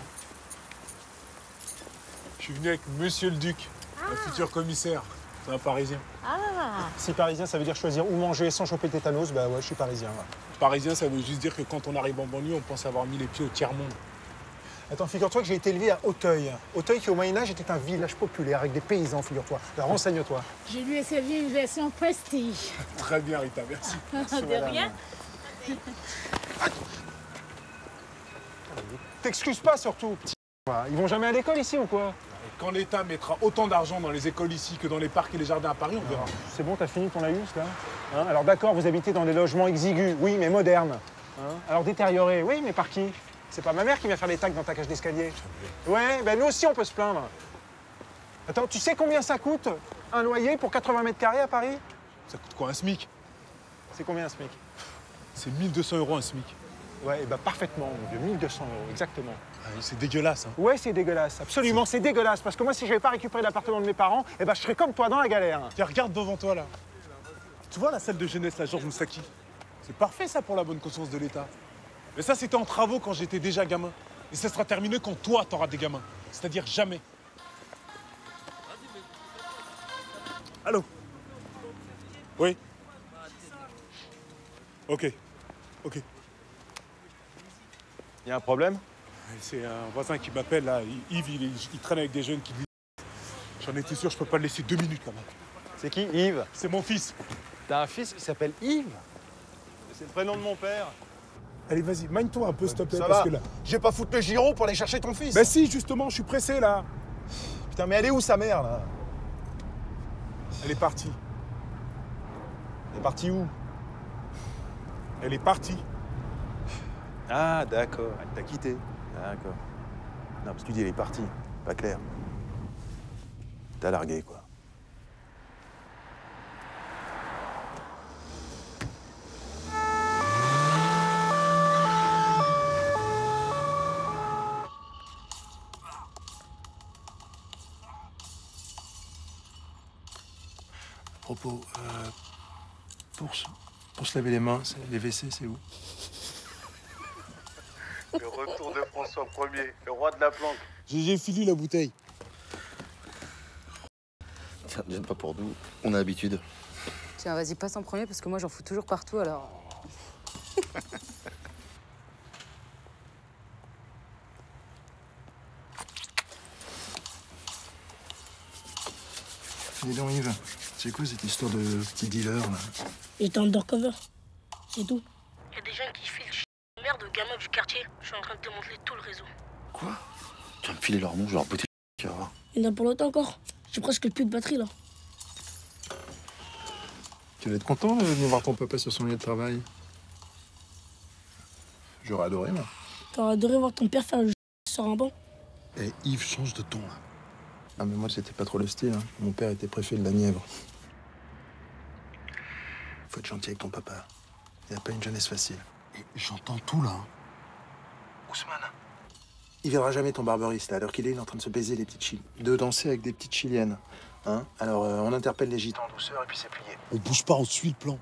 Je suis venu avec Monsieur le Duc, le futur commissaire. C'est un Parisien. Ah. Si parisien, ça veut dire choisir où manger sans choper le tétanos, bah ouais, je suis parisien. Ouais. Parisien, ça veut juste dire que quand on arrive en banlieue, on pense avoir mis les pieds au tiers-monde. Attends, figure-toi que j'ai été élevé à Auteuil. Auteuil, qui au Moyen-Âge était un village populaire avec des paysans, figure-toi. Alors renseigne-toi. Je lui ai servi une version prestige. Très bien, Rita, merci. De rien. T'excuses pas surtout, petit. Ils vont jamais à l'école ici ou quoi? Quand l'État mettra autant d'argent dans les écoles ici que dans les parcs et les jardins à Paris, on verra. C'est bon, t'as fini ton laïus, là hein? Alors d'accord, vous habitez dans des logements exigus, oui, mais modernes. Hein? Alors détériorés, oui, mais par qui? C'est pas ma mère qui vient faire les tacs dans ta cage d'escalier. Ouais, ben nous aussi, on peut se plaindre. Attends, tu sais combien ça coûte, un loyer pour 80 mètres carrés à Paris? Ça coûte quoi, un SMIC? C'est combien un SMIC? C'est 1 200 € un SMIC. Ouais, et bah parfaitement, mon vieux, 1 200 €, exactement. Ah, c'est dégueulasse, hein. Ouais, c'est dégueulasse, absolument, c'est dégueulasse. Parce que moi, si j'avais pas récupéré l'appartement de mes parents, eh ben, je serais comme toi, dans la galère. Tiens, regarde devant toi, là. Tu vois la salle de jeunesse, la Georges Moussaki? C'est parfait, ça, pour la bonne conscience de l'État. Mais ça, c'était en travaux quand j'étais déjà gamin. Et ça sera terminé quand toi, t'auras des gamins. C'est-à-dire jamais. Allô? Oui? Ok. Ok. Il y a un problème? C'est un voisin qui m'appelle, là. Yves, il traîne avec des jeunes qui disent... J'en étais sûr, je peux pas le laisser 2 minutes, là-bas. C'est qui, Yves? C'est mon fils. T'as un fils qui s'appelle Yves? C'est le prénom de mon père. Allez, vas-y, mine-toi un peu, s'il te plaît, Ça parce va. que là... Je vais pas foutre le giron pour aller chercher ton fils. Ben si, justement, je suis pressé, là. Putain, mais elle est où, sa mère, là? Elle est partie. Elle est partie où? Elle est partie. Ah, d'accord. Elle t'a quitté. D'accord. Non, parce que tu dis elle est partie. Pas clair. T'as largué, quoi. À propos, pour se laver les mains, les WC, c'est où? Le retour de François Ier, le roi de la planque. J'ai fini la bouteille. Tiens, ne gêne pas pour nous, on a l'habitude. Tiens, vas-y, passe en premier parce que moi j'en fous toujours partout alors. Dis donc, Yves, c'est quoi cette histoire de petit dealer, là? J'étais undercover. C'est tout. Il y a des gens qui filent de merde aux gamins du quartier. Je suis en train de démanteler tout le réseau. Quoi? Tu vas me filer leur nom, je vais leur botter le tu vas voir. Il y en a pour longtemps encore. J'ai presque plus de batterie là. Tu vas être content de venir voir ton papa sur son lieu de travail. J'aurais adoré, moi. T'aurais adoré voir ton père faire le sur un banc. Et Yves, change de ton, là. Ah, mais moi, c'était pas trop le style. Hein. Mon père était préfet de la Nièvre. Faut être gentil avec ton papa. Il a pas une jeunesse facile. Et j'entends tout, là. Ousmane, il viendra jamais ton barberiste. À l'heure qu'il est, il est en train de se baiser les petites chiliennes. De danser avec des petites chiliennes. Hein? Alors, on interpelle les gitans en douceur et puis c'est plié. On bouge pas, on suit le plan.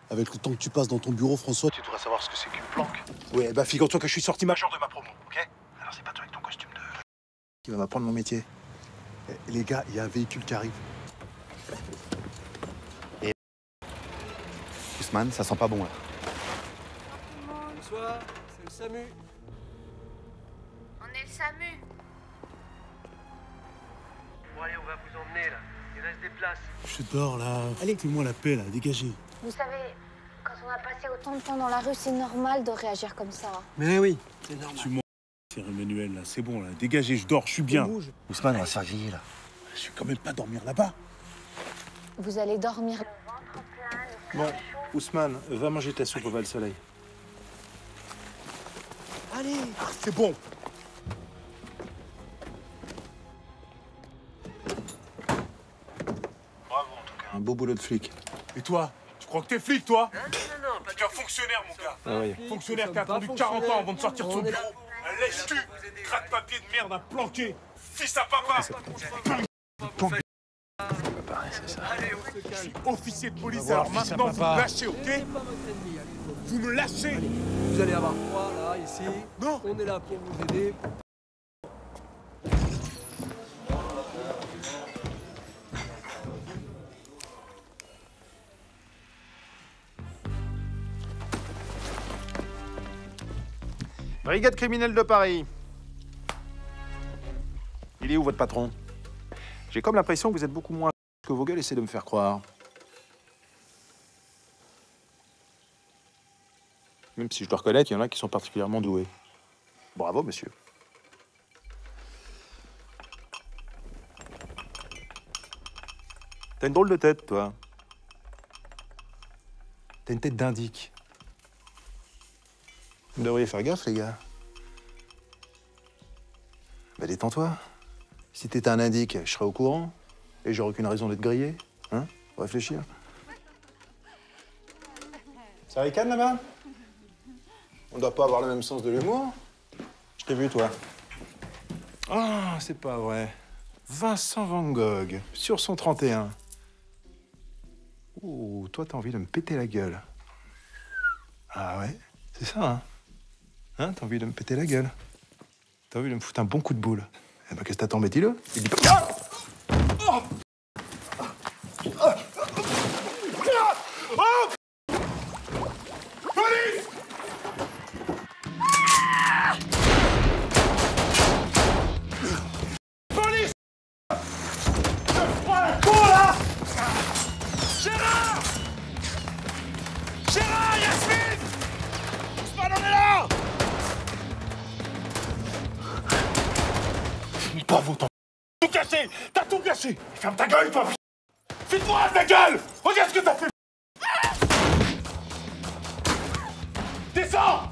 Avec le temps que tu passes dans ton bureau, François, Tu devrais savoir ce que c'est qu'une planque. Ouais, bah figure-toi que je suis sorti major de ma promo. Alors, c'est pas toi avec ton costume de... qui va m'apprendre mon métier. Eh, les gars, il y a un véhicule qui arrive. Ousmane, ça sent pas bon, là. Bonsoir, c'est le SAMU. On est le SAMU. Bon, allez, on va vous emmener, là. Il reste des places. Je dors, là. Foutez-moi la paix, là. Dégagez. Vous savez, quand on a passé autant de temps dans la rue, c'est normal de réagir comme ça. Mais oui, c'est normal. Tu m'en... Frère Emmanuel, là, c'est bon, là. Dégagez, je dors, je suis bien. Ousmane, on va se faire griller, là. Je vais quand même pas dormir là-bas. Vous allez dormir. Bon, Ousmane, va manger ta soupe au Val-Soleil. Allez, C'est bon. beau boulot de flic. Et toi? Tu crois que t'es flic, toi? Non, t'es qu'un fonctionnaire, mon gars. Ah oui. Fonctionnaire qui a attendu 40 ans avant de sortir de son bureau. Un lèche-cul, craque-papier de merde, un planqué, fils à papa. C'est ça. Je suis officier de police, alors maintenant vous me lâchez, ok? Vous me lâchez. Vous allez avoir froid, là, ici. Non. On est là pour vous aider. Brigade criminelle de Paris. Il est où, votre patron? J'ai comme l'impression que vous êtes beaucoup moins que vos gueules essaient de me faire croire. Même si je dois reconnaître, il y en a qui sont particulièrement doués. Bravo, monsieur. T'as une drôle de tête, toi. T'as une tête d'indique. Vous devriez faire gaffe, les gars. Bah, détends-toi. Si t'étais un indique, je serais au courant. Et j'aurais aucune raison d'être grillé. Hein? Faut réfléchir. Ça ricane, là-bas? On doit pas avoir le même sens de l'humour. Je t'ai vu, toi. Ah, c'est pas vrai. Vincent Van Gogh, sur son 31. Oh, toi, t'as envie de me péter la gueule. Ah ouais? C'est ça, hein? Hein, t'as envie de me péter la gueule. T'as envie de me foutre un bon coup de boule. Eh ben, qu'est-ce que t'attends, mets-le. Il dit pas... Police! Police! Je prends la cour, là! Gérard! Gérard, Yasmine! Ousmane, on est là! Bravo, ton... Tout caché! T'as tout gâché! Ferme ta gueule, toi! File-moi ta gueule! Regarde ce que t'as fait! Descends!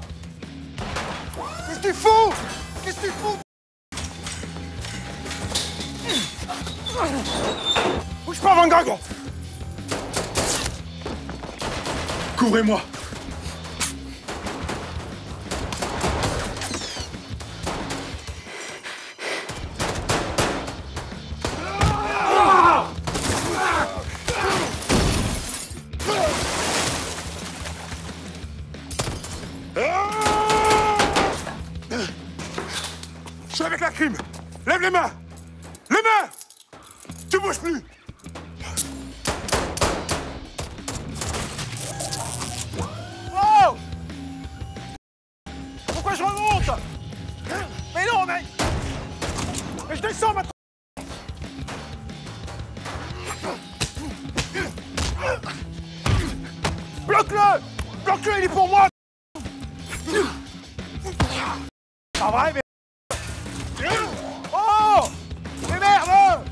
Qu'est-ce que tu fous? Qu'est-ce que tu fous? Bouge pas, Van Gogh! Couvrez-moi! Je suis avec la crime! Lève les mains! Les mains! Tu bouges plus! Oh! Pourquoi je remonte? Mais non, mais je descends maintenant! Bloque-le! Bloque-le, il est pour moi! Pas vrai, mais... Oh! Mais merde!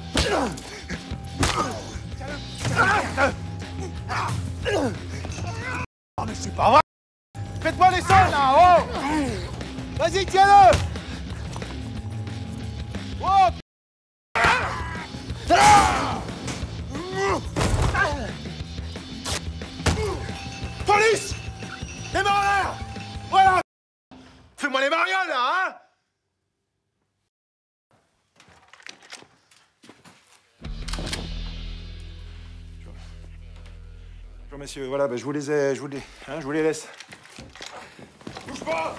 Oh, mais c'est pas vrai! Faites-moi les sols, là! Oh! Vas-y, tiens-le! Oh! Police! Les mains en l'air! Voilà! Fais-moi les marioles, là, hein! Bonjour, messieurs. Voilà, bah, je vous les laisse. Bouge pas!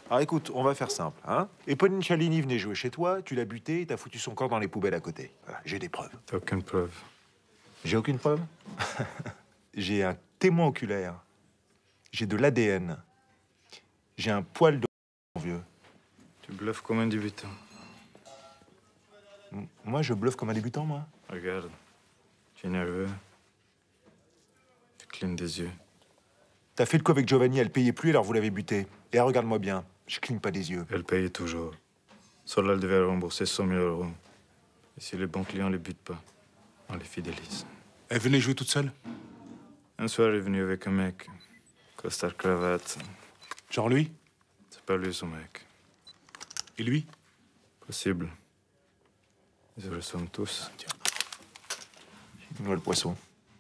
Alors écoute, on va faire simple, hein. Eponine Chalini venait jouer chez toi, tu l'as buté, t'as foutu son corps dans les poubelles à côté. Voilà, j'ai des preuves. T'as aucune preuve. J'ai aucune preuve? J'ai un témoin oculaire. J'ai de l'ADN. J'ai un poil de mon vieux. Tu bluffes comme un débutant. Moi, je bluffe comme un débutant, moi. Regarde, tu es nerveux. Tu clignes des yeux. T'as fait le coup avec Giovanni, elle payait plus, alors vous l'avez buté. Et regarde-moi bien, je cligne pas des yeux. Elle payait toujours. Celle-là, elle devait rembourser 100 000 €. Et si les bons clients ne les butent pas, on les fidélise. Elle venait jouer toute seule? Un soir, elle est venue avec un mec. Costard, cravate. Genre lui? C'est pas lui, son mec. Et lui? Possible. Ils se ressemblent tous. Moi, le poisson.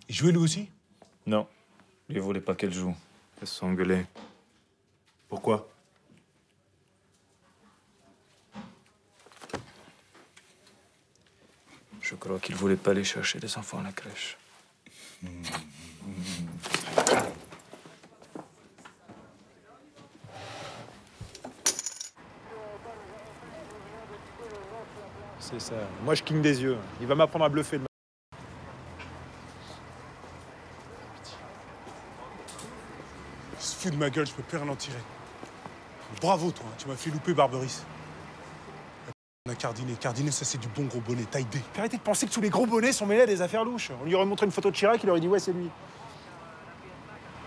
Il jouait lui aussi? Non. Lui, il voulait pas qu'elle joue. Elles se sont engueulées. Pourquoi? Je crois qu'il voulait pas aller chercher les enfants à la crèche. C'est ça. Moi, je cligne des yeux. Il va m'apprendre à bluffer. Il se fout de ma gueule, je peux plus rien en tirer. Bravo, toi, hein, tu m'as fait louper Barberis. On a Cardinet. Cardinet, ça, c'est du bon gros bonnet, taille D. Arrêtez de penser que tous les gros bonnets sont mêlés à des affaires louches. On lui aurait montré une photo de Chirac, il aurait dit ouais, c'est lui.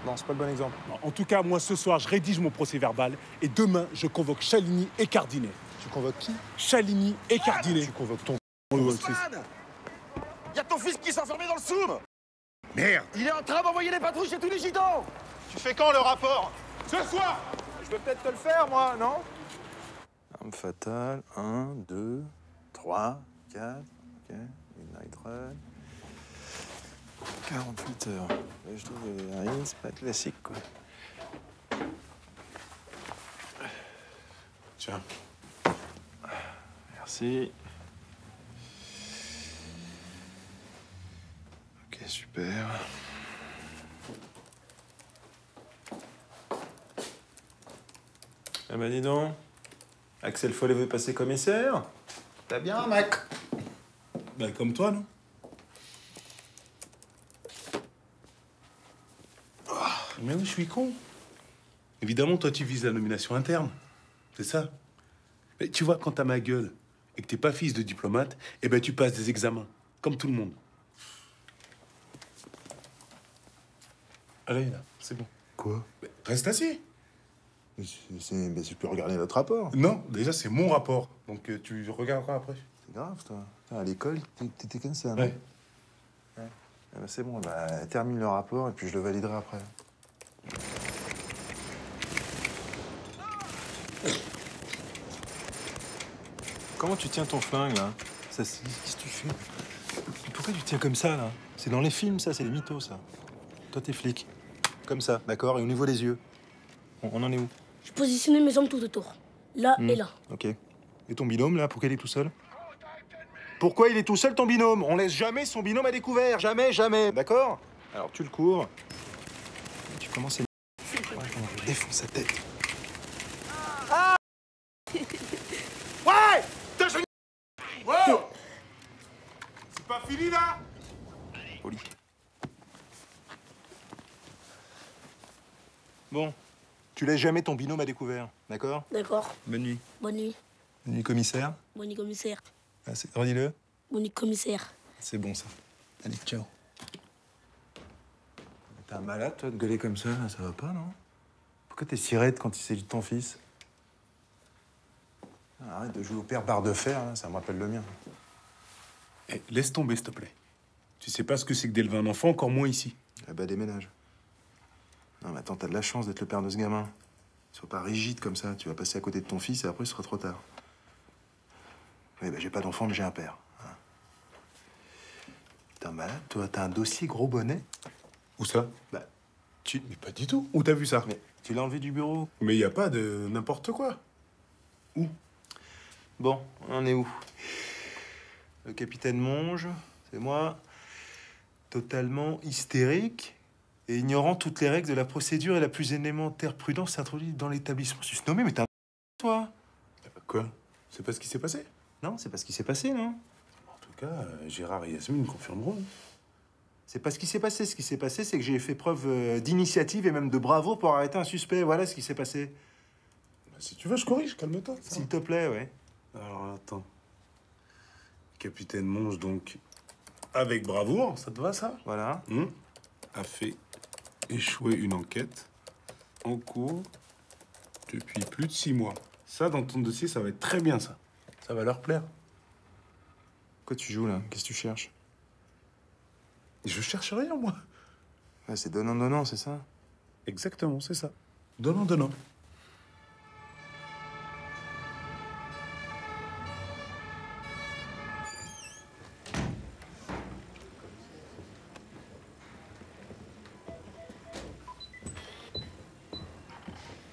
Non, c'est pas le bon exemple. Non, en tout cas, moi, ce soir, je rédige mon procès verbal et demain, je convoque Chaligny et Cardinet. Tu convoques qui? Chaligny et Cardinet. Tu convoques ton... Y a ton fils qui s'est enfermé dans le soum. Merde. Il est en train d'envoyer les patrouilles chez tous les gitans. Tu fais quand le rapport? Ce soir. Je peux peut-être te le faire, moi, non? Arme fatale, 1, 2, 3, 4, ok, Midnight Run. 48 heures. Là, je trouve que rien, c'est pas classique, quoi. Tiens. Merci. Ok, super. Ah bah dis donc, Axel Follet veut passer commissaire? T'as bien, mec? Bah, comme toi, non? Mais oui, je suis con. Évidemment, toi, tu vises la nomination interne. C'est ça. Mais tu vois, quand t'as ma gueule et que t'es pas fils de diplomate, eh ben, tu passes des examens, comme tout le monde. Allez, là, c'est bon. Quoi? Mais reste assis. Mais tu peux regarder notre rapport. Non, déjà, c'est mon rapport. Donc, tu regarderas après. C'est grave, toi. Putain, à l'école, t'étais comme ça, non? Ouais. Ouais. Ah bah, c'est bon, bah, termine le rapport et puis je le validerai après. Comment tu tiens ton flingue, là? Qu'est-ce que tu fais? Pourquoi tu tiens comme ça, là? C'est dans les films, ça, c'est les mythos, ça. Toi, t'es flic. Comme ça, d'accord? Et au niveau des yeux? On en est où? Je positionnais mes jambes tout autour. Là et là. Ok. Et ton binôme, là, pourquoi il est tout seul? Pourquoi il est tout seul, ton binôme? On laisse jamais son binôme à découvert. Jamais, jamais. D'accord? Alors, tu le cours. Et tu commences à... Ouais, je défonce sa tête. Ah. Ouais. Putain, je... Wow. C'est pas fini, là? Poli. Bon. Tu laisses jamais ton binôme à découvert, d'accord? D'accord. Bonne nuit. Bonne nuit. Bonne nuit, commissaire. Bonne nuit, commissaire. Ah, redis-le. Bonne nuit, commissaire. C'est bon, ça. Allez, ciao. T'es un malade, toi, de gueuler comme ça, là, ça va pas, non? Pourquoi t'es si raide quand il s'agit de ton fils? Arrête de jouer au père barre de fer, là, ça me rappelle le mien. Eh, laisse tomber, s'il te plaît. Tu sais pas ce que c'est que d'élever un enfant, encore moins ici. Ah bah, déménage. Non, mais attends, t'as de la chance d'être le père de ce gamin. Sois pas rigide comme ça. Tu vas passer à côté de ton fils et après, ce sera trop tard. Oui, bah, j'ai pas d'enfant, mais j'ai un père. Hein. T'es un malade, toi? T'as un dossier gros bonnet? Où ça? Bah, Mais pas du tout. Où t'as vu ça? Mais tu l'as enlevé du bureau. Mais y a pas de n'importe quoi. Où? Bon, on en est où? Le capitaine Monge, c'est moi, totalement hystérique et ignorant toutes les règles de la procédure et la plus élémentaire prudence introduite dans l'établissement susnommé. Mais t'es un... toi? Quoi? C'est pas ce qui s'est passé? Non, c'est pas ce qui s'est passé, non? En tout cas, Gérard et Yasmine confirmeront. C'est pas ce qui s'est passé. Ce qui s'est passé, c'est que j'ai fait preuve d'initiative et même de bravo pour arrêter un suspect. Voilà ce qui s'est passé. Bah, si tu veux, je corrige, calme-toi. S'il te plaît, ouais. Alors, attends. Capitaine Monge, donc, avec bravoure, ça te va, ça? Voilà. A fait échouer une enquête en cours depuis plus de 6 mois. Ça, dans ton dossier, ça va être très bien, ça. Ça va leur plaire. Quoi tu joues, là? Qu'est-ce que tu cherches? Je cherche rien, moi. Ouais, c'est donnant-donnant, c'est ça? Exactement, c'est ça. Donnant-donnant.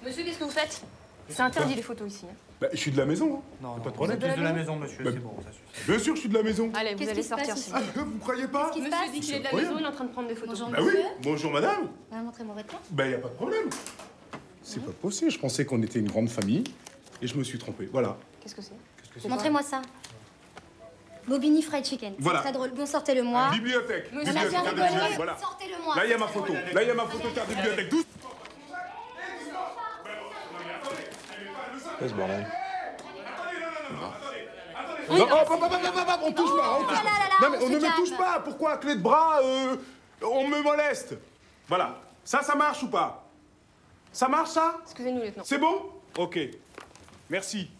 Monsieur, qu'est-ce que vous faites? C'est interdit les photos ici. Bah, je suis de la maison, hein. Non, pas de problème. Vous êtes de la maison, monsieur, Bah, c'est bon, ça suffit. Bien sûr que je suis de la maison. Allez, vous allez sortir, s'il vous plaît. Vous croyez pas? Monsieur dit qu'il est de la maison, il est en train de prendre des photos. Bah oui, bonjour madame. On va montrer mon vêtement. Bah y a pas de problème. C'est pas possible, je pensais qu'on était une grande famille et je me suis trompé, voilà. Qu'est-ce que c'est? Montrez-moi ça. Bobini Fried Chicken. Voilà. C'est très drôle. Bon, sortez-le-moi. Bibliothèque. Monsieur, Bibliothèque, bien carte de rigolé. bibliothèque, voilà. Sortez-le-moi. Là, il y a ma photo. Là, il y a ma photo carte de bibliothèque. 12. Qu'est-ce bordel? Non, on touche pas, on touche pas. Non, mais on ne me touche pas. Pourquoi, clé de bras, on me moleste? Voilà. Ça marche ou pas? Ça marche, ça? Excusez-nous, lieutenant. C'est bon? Ok. Merci.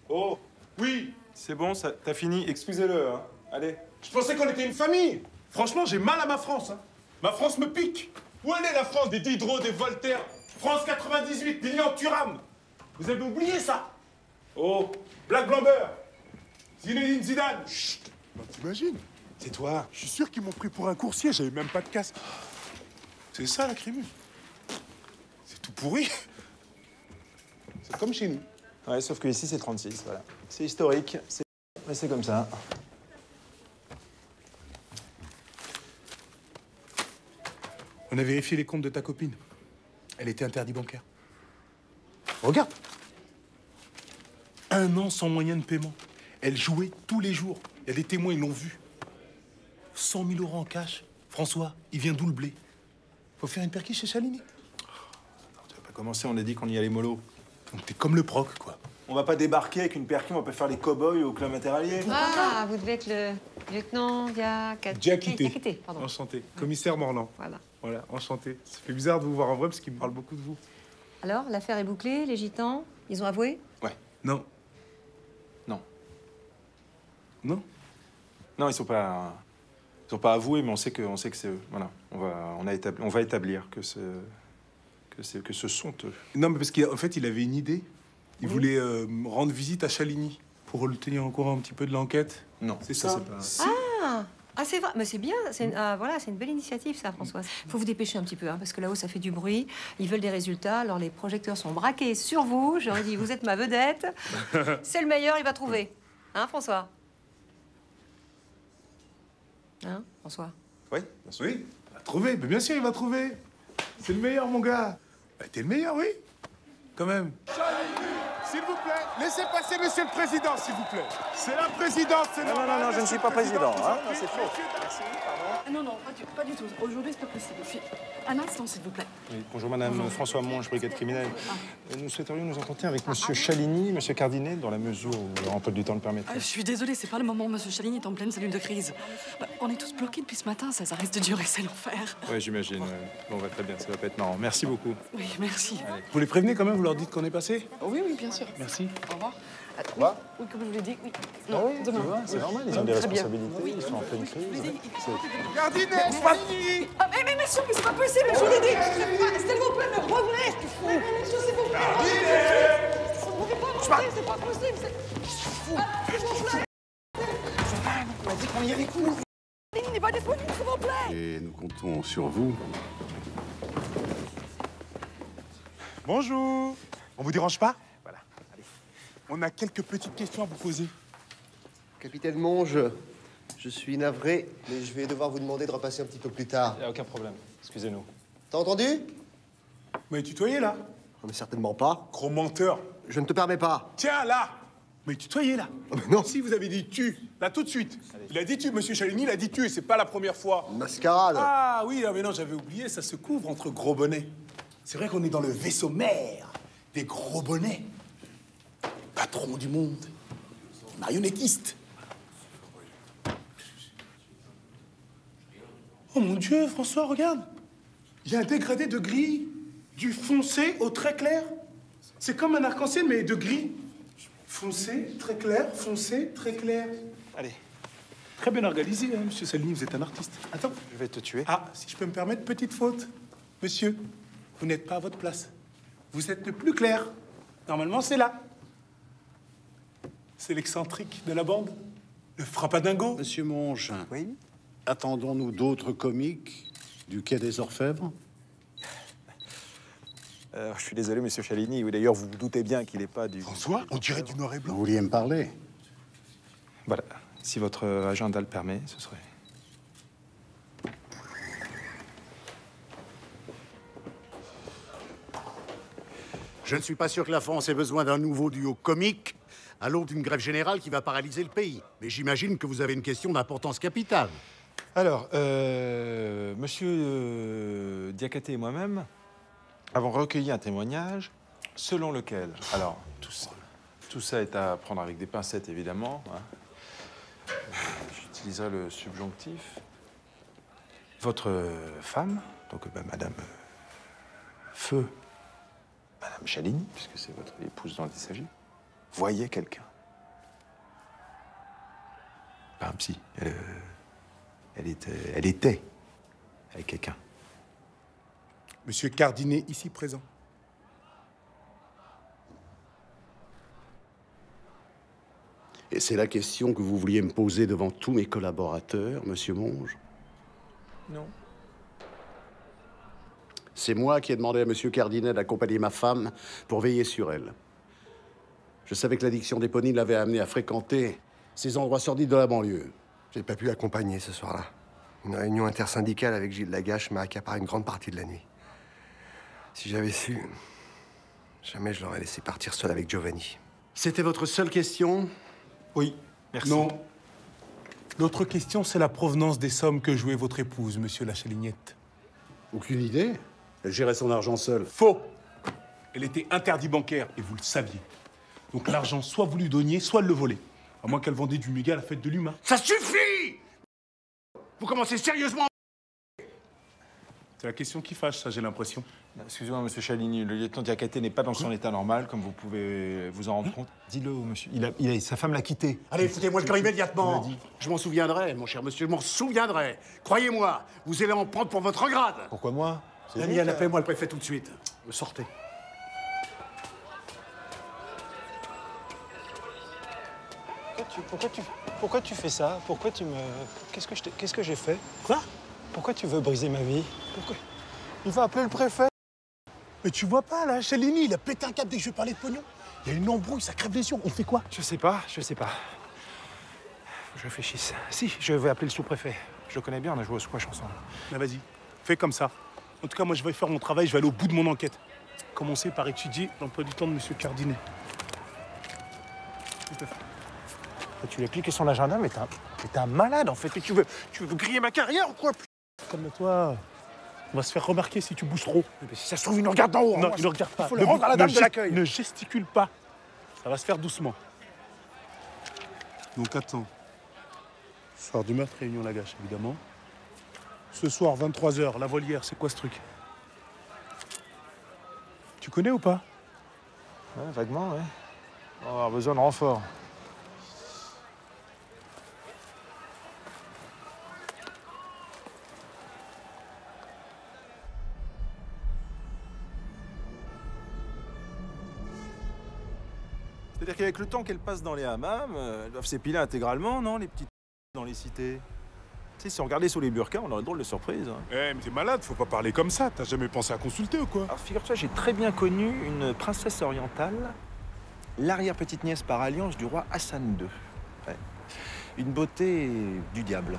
Oh, oui. C'est bon, t'as fini. Excusez-le, hein. Allez. Je pensais qu'on était une famille. Franchement, j'ai mal à ma France. Hein. Ma France me pique. Où elle est, la France des Diderot, des Voltaire? France 98, Lilian Thuram. Vous avez oublié ça? Oh, Black Blamber. Zinedine Zidane. Chut. Bah, t'imagines? C'est toi. Je suis sûr qu'ils m'ont pris pour un coursier, j'avais même pas de casque. C'est ça, la Crémus. C'est tout pourri. C'est comme chez nous. Ouais, sauf que ici, c'est 36, voilà. C'est historique, mais c'est comme ça. On a vérifié les comptes de ta copine. Elle était interdit bancaire. Regarde. 1 an sans moyen de paiement. Elle jouait tous les jours. Il y a des témoins, ils l'ont vu. 100 000 € en cash. François, il vient d'où le blé? Faut faire une perquise chez Chalini. Tu vas pas commencer, on a dit qu'on y allait mollo. Donc t'es comme le proc, quoi. On va pas débarquer avec une perquise, on va pas faire les cow-boys au club interallié. Ah, vous devez être le lieutenant Diakité. Pardon. Enchanté. Commissaire Morland. Voilà. Voilà, enchanté. Ça fait bizarre de vous voir en vrai parce qu'il me parle beaucoup de vous. Alors, l'affaire est bouclée, les gitans, ils ont avoué? Ouais. Non. Non. Non? Non, ils sont pas avoués, mais on sait que c'est eux. Voilà. On va établir que ce sont eux. Non, mais parce qu'en fait, il avait une idée. Il voulait rendre visite à Chaligny pour le tenir au courant un petit peu de l'enquête. Non, c'est ça. Ah, c'est vrai, mais c'est bien, voilà, c'est une belle initiative ça, Françoise. Faut vous dépêcher un petit peu, hein, parce que là-haut ça fait du bruit, ils veulent des résultats, alors les projecteurs sont braqués sur vous, j'aurais dit vous êtes ma vedette, c'est le meilleur, il va trouver. Hein, François? Hein, François? Oui, bien sûr. Oui, il va trouver, mais bien sûr il va trouver. C'est le meilleur, mon gars. Bah, t'es le meilleur, oui. Quand même. S'il vous plaît, laissez passer monsieur le président, s'il vous plaît. C'est la présidence, c'est normal. Non, je ne suis pas président, hein. Non, c'est faux. Merci, Non, pas du tout. Aujourd'hui, c'est pas possible. Un instant, s'il vous plaît. Oui, bonjour madame, François Monge, brigade criminelle. Nous souhaiterions nous entretenir avec monsieur Chaligny, monsieur Cardinet, dans la mesure où leur emploi du temps le permettrait. Je suis désolée, c'est pas le moment. Monsieur Chaligny est en pleine cellule de crise. On est tous bloqués depuis ce matin, ça risque de durer, c'est l'enfer. Oui, j'imagine. Bon, très bien, ça va pas être marrant. Merci beaucoup. Oui, merci. Allez. Vous les prévenez quand même, vous leur dites qu'on est passé? Oui, bien sûr. Merci. Au revoir. Au revoir. Oui, comme je vous l'ai dit, oui. Non, demain. C'est normal, ils ont des Très bien. responsabilités, ils sont en pleine crise. Cardinet, Chaligny! Ah, mais monsieur, mais c'est pas possible, je vous l'ai dit. S'il vous plaît, mais revenez. Monsieur, s'il vous plaît. Vous pouvez pas rentrer, c'est pas possible. S'il vous plaît. On a dit qu'on y allait court. Il n'est pas disponible, s'il vous plaît. Et nous comptons sur vous. Bonjour. On vous dérange pas? Voilà. Allez. On a quelques petites questions à vous poser. Capitaine Monge, je suis navré, mais je vais devoir vous demander de repasser un petit peu plus tard. Il n'y a aucun problème. Excusez-nous. T'as entendu? Mais tutoyez là. Non, mais certainement pas. Gros menteur. Je ne te permets pas. Tiens, là. Mais tutoyez là. Non. Si vous avez dit tu, là tout de suite. Allez. Il a dit tu, monsieur Chaligny, il a dit tu, et c'est pas la première fois. Mascarade. Ah oui, mais non, j'avais oublié, ça se couvre entre gros bonnets. C'est vrai qu'on est dans le vaisseau mère des gros bonnets. Patron du monde. Marionnettiste. Oh mon Dieu, François, regarde. Il y a un dégradé de gris, du foncé au très clair. C'est comme un arc-en-ciel, mais de gris. Foncé, très clair, foncé, très clair. Allez. Très bien organisé, hein, monsieur Salini, vous êtes un artiste. Attends. Je vais te tuer. Ah, si je peux me permettre, petite faute. Monsieur, vous n'êtes pas à votre place. Vous êtes le plus clair. Normalement, c'est là. C'est l'excentrique de la bande. Le frappadingo. Monsieur Monge. Oui? Attendons-nous d'autres comiques du Quai des Orfèvres? Je suis désolé, monsieur Chaligny. Oui, d'ailleurs, vous vous doutez bien qu'il n'est pas du... François, on dirait du noir et blanc. Vous vouliez me parler? Voilà. Si votre agenda le permet, ce serait... Je ne suis pas sûr que la France ait besoin d'un nouveau duo comique à l'aube d'une grève générale qui va paralyser le pays. Mais j'imagine que vous avez une question d'importance capitale. Alors, monsieur Diakhaté et moi-même avons recueilli un témoignage selon lequel... Alors, tout ça est à prendre avec des pincettes, évidemment. Hein. J'utiliserai le subjonctif. Votre femme, donc madame Feu, madame Chaligny, puisque c'est votre épouse dont il s'agit, voyait quelqu'un. Pas un psy. Elle était avec quelqu'un. Monsieur Cardinet, ici présent. Et c'est la question que vous vouliez me poser devant tous mes collaborateurs, monsieur Monge? Non. C'est moi qui ai demandé à monsieur Cardinet d'accompagner ma femme pour veiller sur elle. Je savais que l'addiction d'Éponine l'avait amené à fréquenter ces endroits sordides de la banlieue. J'ai pas pu l'accompagner ce soir-là. Une réunion intersyndicale avec Gilles Lagache m'a accaparé une grande partie de la nuit. Si j'avais su, jamais je l'aurais laissé partir seul avec Giovanni. C'était votre seule question? Oui, merci. Non. L'autre question, c'est la provenance des sommes que jouait votre épouse, monsieur la Chalignette. Aucune idée. Elle gérait son argent seule. Faux. Elle était interdit bancaire, et vous le saviez. Donc l'argent, soit vous lui donniez, soit elle le volait. À moins qu'elle vendait du méga à la fête de l'humain. Ça suffit! Vous commencez sérieusement. C'est la question qui fâche, ça, j'ai l'impression. Excusez-moi, monsieur Chaligny, le lieutenant Diakhaté n'est pas dans son état normal, comme vous pouvez vous en rendre compte. Dis-le au monsieur. Sa femme l'a quitté. Allez, foutez-moi le camp immédiatement. Je m'en souviendrai, mon cher monsieur, je m'en souviendrai. Croyez-moi, vous allez en prendre pour votre grade. Pourquoi moi? Daniel, appelez-moi le préfet tout de suite. Sortez. Pourquoi tu fais ça? Pourquoi tu me... Qu'est-ce que j'ai fait? Quoi? Pourquoi tu veux briser ma vie? Pourquoi? Il va appeler le préfet. Mais tu vois pas, là, Chaligny, il a pété un câble dès que je vais parler de pognon. Il y a une embrouille, ça crève les yeux. On fait quoi? Je sais pas. Faut que je réfléchisse. Si, je vais appeler le sous-préfet. Je le connais bien, on a joué au squash ensemble. Mais vas-y, fais comme ça. En tout cas, moi, je vais faire mon travail, je vais aller au bout de mon enquête. Commencer par étudier l'emploi du temps de monsieur Cardinet. Tu lui as piqué son agenda, mais t'es un malade, en fait. Et tu veux griller ma carrière ou quoi? Calme-toi. On va se faire remarquer si tu bouges trop. Mais si ça se trouve, il nous regarde d'en haut. Non, il ne regarde pas. Il faut le rendre à la dame de l'accueil. Ne gesticule pas. Ça va se faire doucement. Donc attends. Soir du meurtre, réunion Lagache, évidemment. Ce soir, 23h, la volière, c'est quoi ce truc? Tu connais ou pas? Ouais, vaguement, ouais. On va avoir besoin de renfort. C'est-à-dire qu'avec le temps qu'elles passent dans les hammams, elles doivent s'épiler intégralement, non, les petites dans les cités? Tu sais, si on regardait sous les burkas, on aurait drôle de surprise. Hein. Eh, mais t'es malade, faut pas parler comme ça. T'as jamais pensé à consulter ou quoi? Alors, figure-toi, j'ai très bien connu une princesse orientale, l'arrière-petite-nièce par alliance du roi Hassan II. Ouais. Une beauté du diable,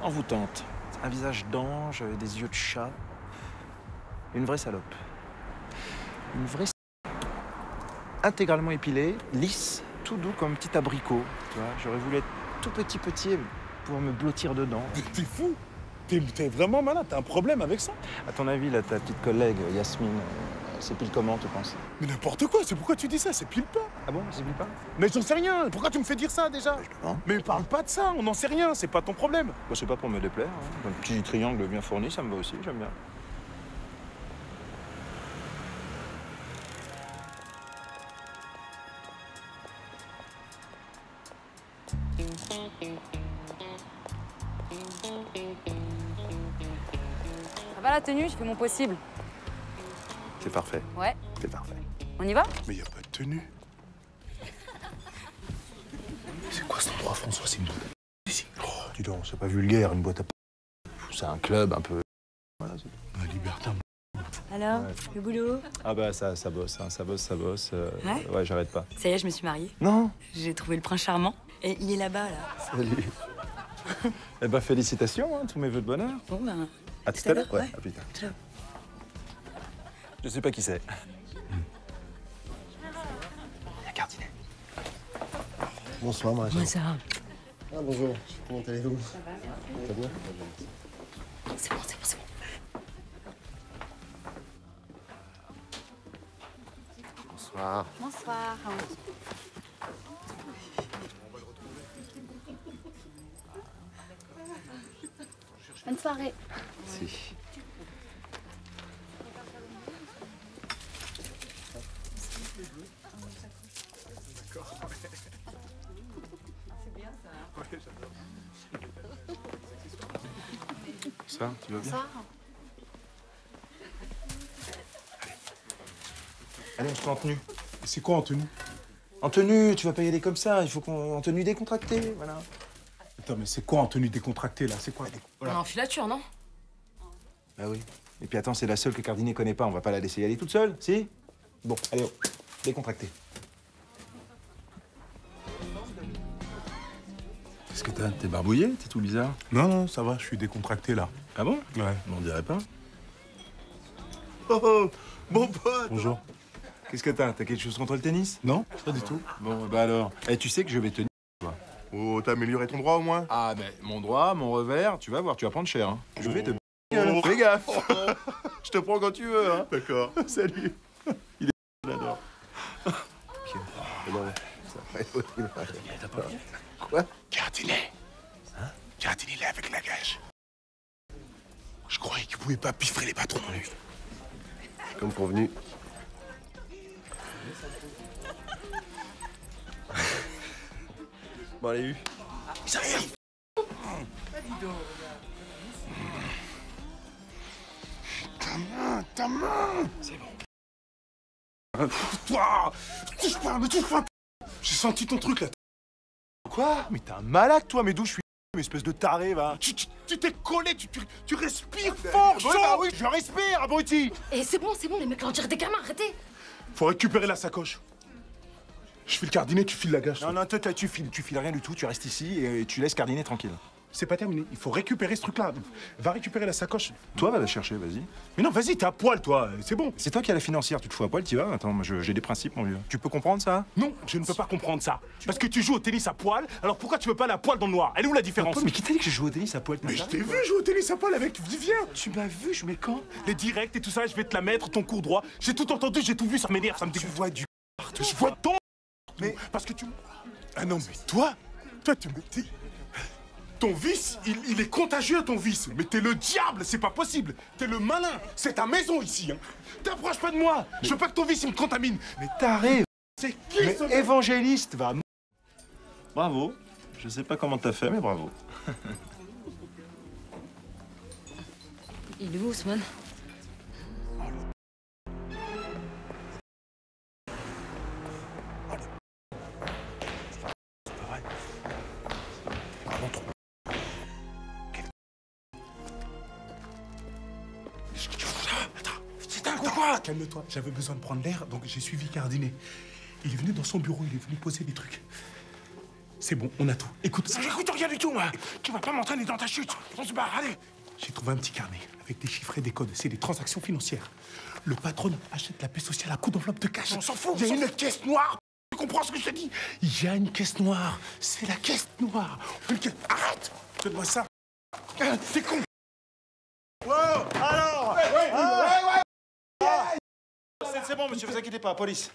envoûtante. Un visage d'ange, des yeux de chat. Une vraie salope. Une vraie intégralement épilée, lisse, tout doux comme un petit abricot. Tu vois, j'aurais voulu être tout petit pour me blottir dedans. T'es fou? T'es vraiment malade, t'as un problème avec ça? À ton avis, là, ta petite collègue, Yasmine, c'est pile comment, tu penses? Mais n'importe quoi, c'est pourquoi tu dis ça? C'est pile pas. Ah bon, c'est pile pas? Mais j'en sais rien, pourquoi tu me fais dire ça déjà? Mais parle pas de ça, on n'en sait rien, c'est pas ton problème. Bah, c'est pas pour me déplaire. Hein. Un petit triangle bien fourni, ça me va aussi, j'aime bien. Ça va la tenue? Je fais mon possible. C'est parfait. Ouais. C'est parfait. On y va? Mais y a pas de tenue. C'est quoi cet endroit, François? C'est une boîte à ici. Oh, dis donc, c'est pas vulgaire, une boîte à... C'est un club un peu... Voilà, libertin. Alors, le boulot? Ah bah ça bosse, hein, ça bosse. Ouais Ouais, j'arrête pas. Ça y est, je me suis mariée. Non. J'ai trouvé le prince charmant. Et il est là-bas, là. Salut. Eh ben félicitations, hein, tous mes vœux de bonheur. Bon ben... À tout à l'heure. Ouais. À plus tard. Ciao. Je sais pas qui c'est. La Cardinet. Bonsoir, Maréchal. Bonsoir. Ah, bonjour. Comment allez-vous? Ça va, Ça va bien? C'est bon, c'est bon, c'est bon. Bonsoir. Bonsoir. Bonne soirée. Merci. Ça, tu vas bien? Bonsoir. Allez, on se met en tenue. C'est quoi en tenue? En tenue, tu vas pas y aller comme ça. Il faut qu'on en tenue décontractée, voilà. Attends, mais c'est quoi en tenue décontractée, là? C'est quoi? On est en filature, non? Bah oui. Et puis attends, c'est la seule que Cardinet connaît pas. On va pas la laisser y aller toute seule, si? Bon, allez, oh, décontractée. Qu'est-ce que t'as? T'es barbouillé? T'es tout bizarre? Non, non, ça va, je suis décontracté, là. Ah bon? Ouais, on dirait pas. Oh, bon pote! Bonjour. Qu'est-ce que t'as? T'as quelque chose contre le tennis? Non, pas du tout. Bon, bah alors. Eh, tu sais que je vais te... toi. Oh, t'as amélioré ton droit au moins? Ah, mais mon droit, mon revers, tu vas voir, tu vas prendre cher. Hein. Je vais te... Fais gaffe. Je te prends quand tu veux, hein. D'accord. Salut. Il est... Je l'adore. Quoi? Cardinet. Hein? Cardinet, il est avec la gage. Je croyais qu'il pouvait pas piffrer les patrons, lui. Comme convenu. Bon, allez, Ils arrivent. Ta main. C'est bon. Toi, touche pas, me touche pas. J'ai senti ton truc, là. Quoi? Mais t'es un malade, toi, mais d'où je suis... espèce de taré, va. Tu t'es collé, tu respires fort, ouais, bah oui, je respire, abruti. Et c'est bon, les mecs, là, on dirait des gamins, arrêtez. Faut récupérer la sacoche. Je file Cardinet, tu files la gâche. Non, toi, tu files rien du tout, tu restes ici et tu laisses Cardinet tranquille. C'est pas terminé, il faut récupérer ce truc-là. Va récupérer la sacoche. Toi, va la chercher, vas-y. Mais non, vas-y, t'es à poil, toi, c'est bon. C'est toi qui as la financière, tu te fous à poil, t'y vas? Attends, moi, j'ai des principes, mon vieux. Tu peux comprendre ça? Non, je ne peux pas comprendre ça. Parce que tu joues au tennis à poil, alors pourquoi tu veux pas aller à poil dans le noir? Elle est où la différence? Mais qui t'a dit que je joue au tennis à poil? Mais je t'ai vu jouer au tennis à poil avec Vivien. Tu m'as vu, je mets quand? Les directs et tout ça, je vais te la mettre, ton cours droit. J'ai tout entendu, j'ai tout vu, ça m'énerve, ça me dégoûte. Tu vois du partout. Je vois ton... Mais parce que tu... Ah non, mais toi, tu me dis... Ton vice, il est contagieux, ton vice. Mais t'es le diable, c'est pas possible. T'es le malin. C'est ta maison ici. Hein. T'approches pas de moi. Je veux pas que ton vice, il me contamine. Mais t'arrives. C'est qui mais ce... évangéliste, va. Bravo. Je sais pas comment t'as fait, mais bravo. Il est où, Ousmane? Quoi? Calme-toi, j'avais besoin de prendre l'air, donc j'ai suivi Cardinet. Il est venu dans son bureau, il est venu poser des trucs. C'est bon, on a tout. Écoute, ça j'écoute rien du tout, moi. Tu vas pas m'entraîner dans ta chute. On se barre, allez. J'ai trouvé un petit carnet avec des chiffres et des codes. C'est des transactions financières. Le patron achète la paix sociale à coup d'enveloppe de cash. On s'en fout. Il y a une caisse noire. Tu comprends ce que je te dis? Il y a une caisse noire. C'est la caisse noire. Arrête. Donne-moi ça. T'es con. Wow, alors. Ouais. C'est bon, monsieur, vous inquiétez pas, police.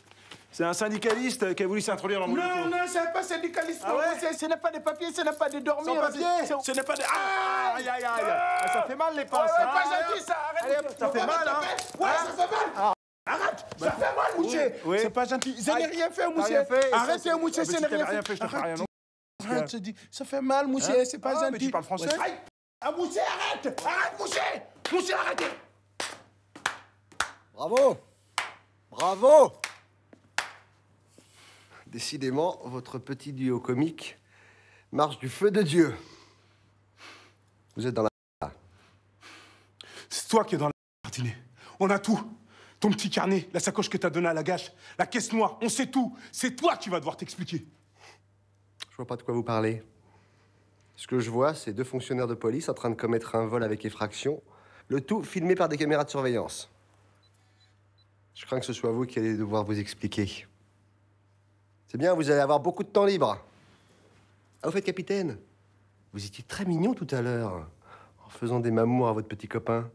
C'est un syndicaliste qui a voulu s'introduire dans mon locaux. Non, c'est pas syndicaliste. Ah ouais? Ce n'est pas des papiers, ce n'est pas de dormir. Sans papier. Ce n'est pas de... Aïe. Ah, ça fait mal, les pinces. C'est hein. pas gentil, ça. Arrête. Allez, ça fait mal, hein. Ouais, ça fait mal. Arrête. Ça fait mal, Mouché. Oui. C'est pas gentil. Je n'ai rien fait, Mouché. Arrête, Mouché, je n'ai rien fait. Je te fais rien, non? Arrête, je dis. Ça fait mal, Mouché. C'est pas gentil. Mais tu parles français? Ah, Mouché, arrête. Arrête, Mouché. Mouché, arrêtez. Bravo. Décidément, votre petit duo comique marche du feu de Dieu. Vous êtes dans la... C'est toi qui es dans la... Cardinet. On a tout. Ton petit carnet, la sacoche que t'as donnée à la gâche, la caisse noire, on sait tout. C'est toi qui vas devoir t'expliquer. Je vois pas de quoi vous parlez. Ce que je vois, c'est 2 fonctionnaires de police en train de commettre un vol avec effraction, le tout filmé par des caméras de surveillance. Je crains que ce soit vous qui allez devoir vous expliquer. C'est bien, vous allez avoir beaucoup de temps libre. Ah, au fait, capitaine, vous étiez très mignon tout à l'heure, en faisant des mamours à votre petit copain.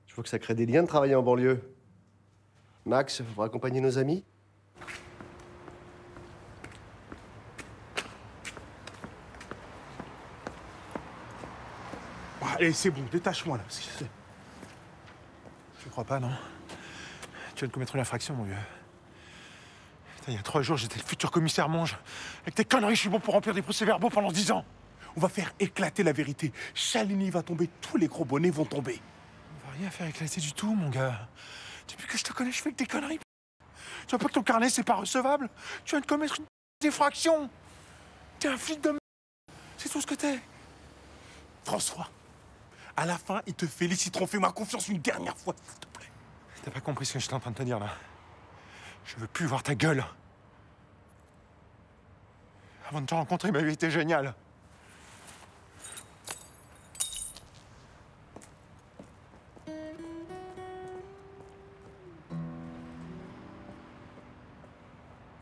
Je vois que ça crée des liens de travailler en banlieue. Max, vous accompagner nos amis? Allez, c'est bon, détache-moi là. Je crois pas, non. Tu viens de commettre une infraction, mon vieux. Putain, il y a 3 jours, j'étais le futur commissaire Monge. Avec tes conneries, je suis bon pour remplir des procès-verbaux pendant 10 ans. On va faire éclater la vérité. Chaligny va tomber, tous les gros bonnets vont tomber. On va rien faire éclater du tout, mon gars. Depuis que je te connais, je fais que des conneries. Tu vois pas que ton carnet, c'est pas recevable? Tu viens de commettre une défraction. T'es un flic de merde. C'est tout ce que t'es. François, à la fin, ils te féliciteront. Fais-moi confiance une dernière fois, s'il te plaît. T'as pas compris ce que j'étais en train de te dire, là. Je veux plus voir ta gueule. Avant de te rencontrer, ma vie était géniale.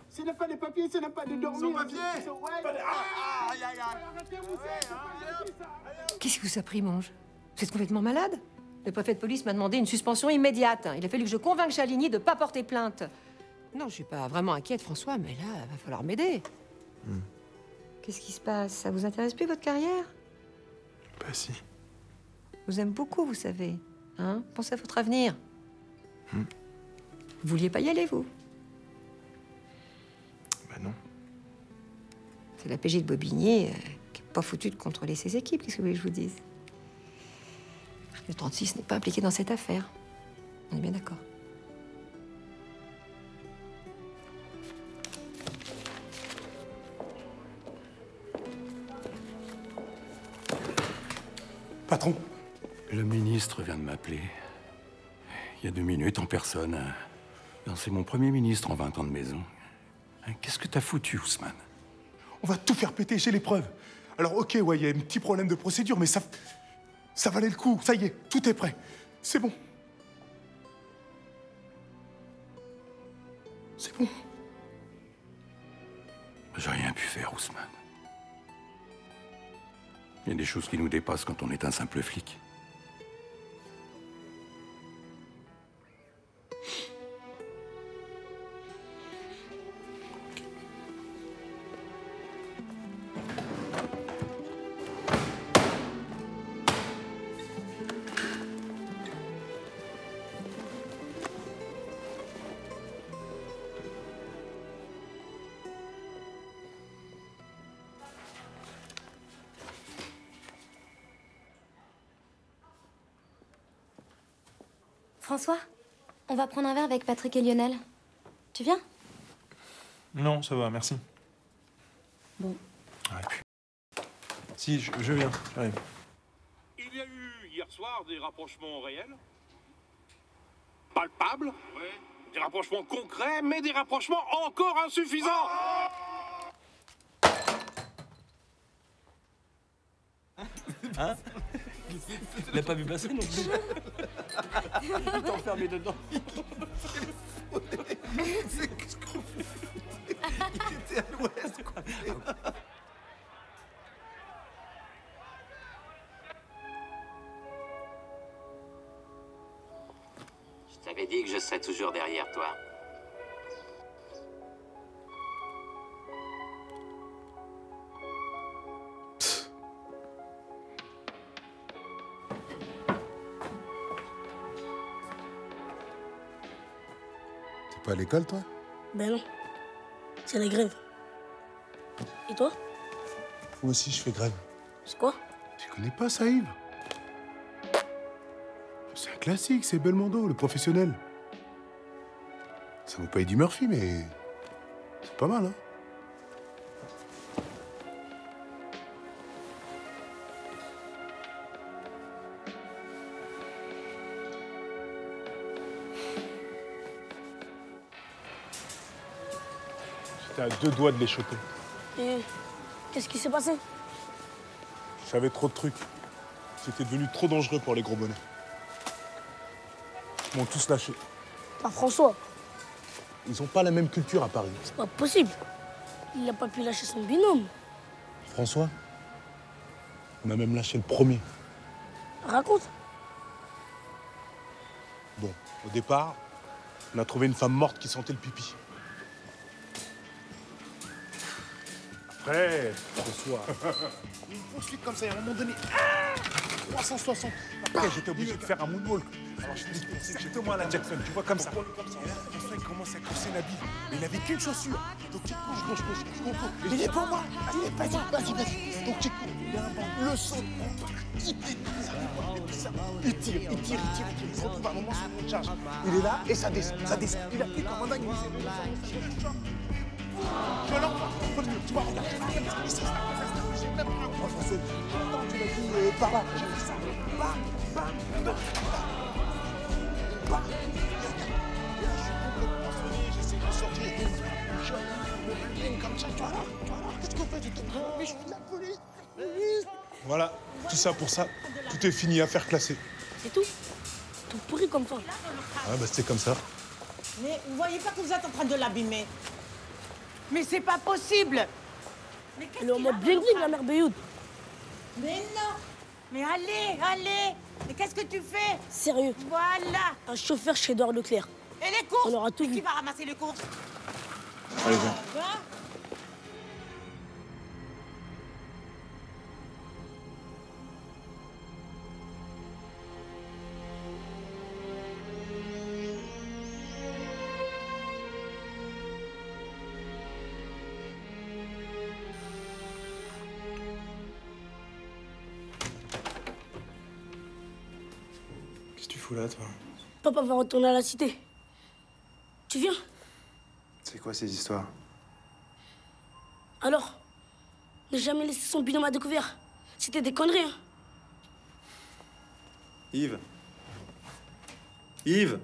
Ce n'est pas des papiers, ce n'est pas de dormir. Sans papier. Qu'est-ce qui vous a pris, Monge? Vous êtes complètement malade? Le préfet de police m'a demandé une suspension immédiate. Il a fallu que je convainque Chaligny de ne pas porter plainte. Non, je suis pas vraiment inquiète, François, mais là, il va falloir m'aider. Qu'est-ce qui se passe? Ça vous intéresse plus, votre carrière? Bah si. Je vous aime beaucoup, vous savez. Hein? Pensez à votre avenir. Vous vouliez pas y aller, vous? Bah non. C'est la PJ de Bobigny qui n'est pas foutue de contrôler ses équipes. Qu'est-ce que vous voulez que je vous dise? Le 36 n'est pas impliqué dans cette affaire. On est bien d'accord. Patron. Le ministre vient de m'appeler. Il y a 2 minutes, en personne. C'est mon premier ministre en 20 ans de maison. Qu'est-ce que t'as foutu, Ousmane? On va tout faire péter, j'ai les preuves. Alors, ok, ouais, il y a un petit problème de procédure, mais ça valait le coup. Ça y est, tout est prêt. C'est bon. C'est bon. J'ai rien pu faire, Ousmane. Il y a des choses qui nous dépassent quand on est un simple flic. François, on va prendre un verre avec Patrick et Lionel. Tu viens? Non, ça va, merci. Bon. Ouais, puis... Si, je viens, j'arrive. Il y a eu hier soir des rapprochements réels, palpables, des rapprochements concrets, mais des rapprochements encore insuffisants. Hein? Il l'a pas vu passer non plus. Il est enfermé dedans. C'est qu'est-ce qu'on fait? Il était à l'ouest, quoi. Je t'avais dit que je serais toujours derrière toi. T'es pas à l'école, toi? Ben non. C'est la grève. Et toi? Moi aussi, je fais grève. C'est quoi? Tu connais pas ça, Yves? C'est un classique, c'est Belmondo, le professionnel. Ça vaut pas Eddie Murphy, mais c'est pas mal, hein? J'étais à 2 doigts de les choper. Et qu'est-ce qui s'est passé? Je savais trop de trucs. C'était devenu trop dangereux pour les gros bonnets. Ils m'ont tous lâché. Pas François. Ils ont pas la même culture à Paris. C'est pas possible. Il a pas pu lâcher son binôme. François, on a même lâché le premier. Raconte. Bon, au départ, on a trouvé une femme morte qui sentait le pipi. Après, François, une poursuite comme ça, à un moment donné, 360. Après, j'étais obligé de faire un moonwalk. Alors je dis, j'étais moi à la Jackson, tu vois, comme ça. Et là, François, il commence à courser la bille. Mais il avait qu'une chaussure. Donc il court, je cours. Il est pour moi. Il est pas moi. Vas-y. Donc il court. Il a un banc. Le saut. Il tire. Il se retrouve à un moment sur une charge. Il est là et ça descend. Il a pris comme un dingue. Je l'envoie contre le mur. Tu vois, regarde. Ici, j'ai même pas un point, François. Attends, tu l'as dit par là. J'ai fait ça. Bam. J'essaie de sortir. Je me comme ça. Tu vois, qu'est-ce qu'on fait? Mais je suis de la police. Voilà, tout ça pour ça. Tout est fini, affaire classée. C'est tout? Tout pourri comme ça. Ouais, bah c'était comme ça. Mais vous voyez pas que vous êtes en train de l'abîmer? Mais c'est pas possible! Elle est en mode bling bling, la mère Beyoud. Mais non! Mais allez! Mais qu'est-ce que tu fais? Sérieux. Voilà! Un chauffeur chez Edouard Leclerc. Et les courses? On aura tout Et vu. qui va ramasser les courses? Allez, viens. Va. Qu'est-ce que tu fous là, toi? Papa va retourner à la cité. Tu viens? C'est quoi ces histoires? Alors? Ne jamais laisser son binôme à découvert. C'était des conneries, hein? Yves? Yves?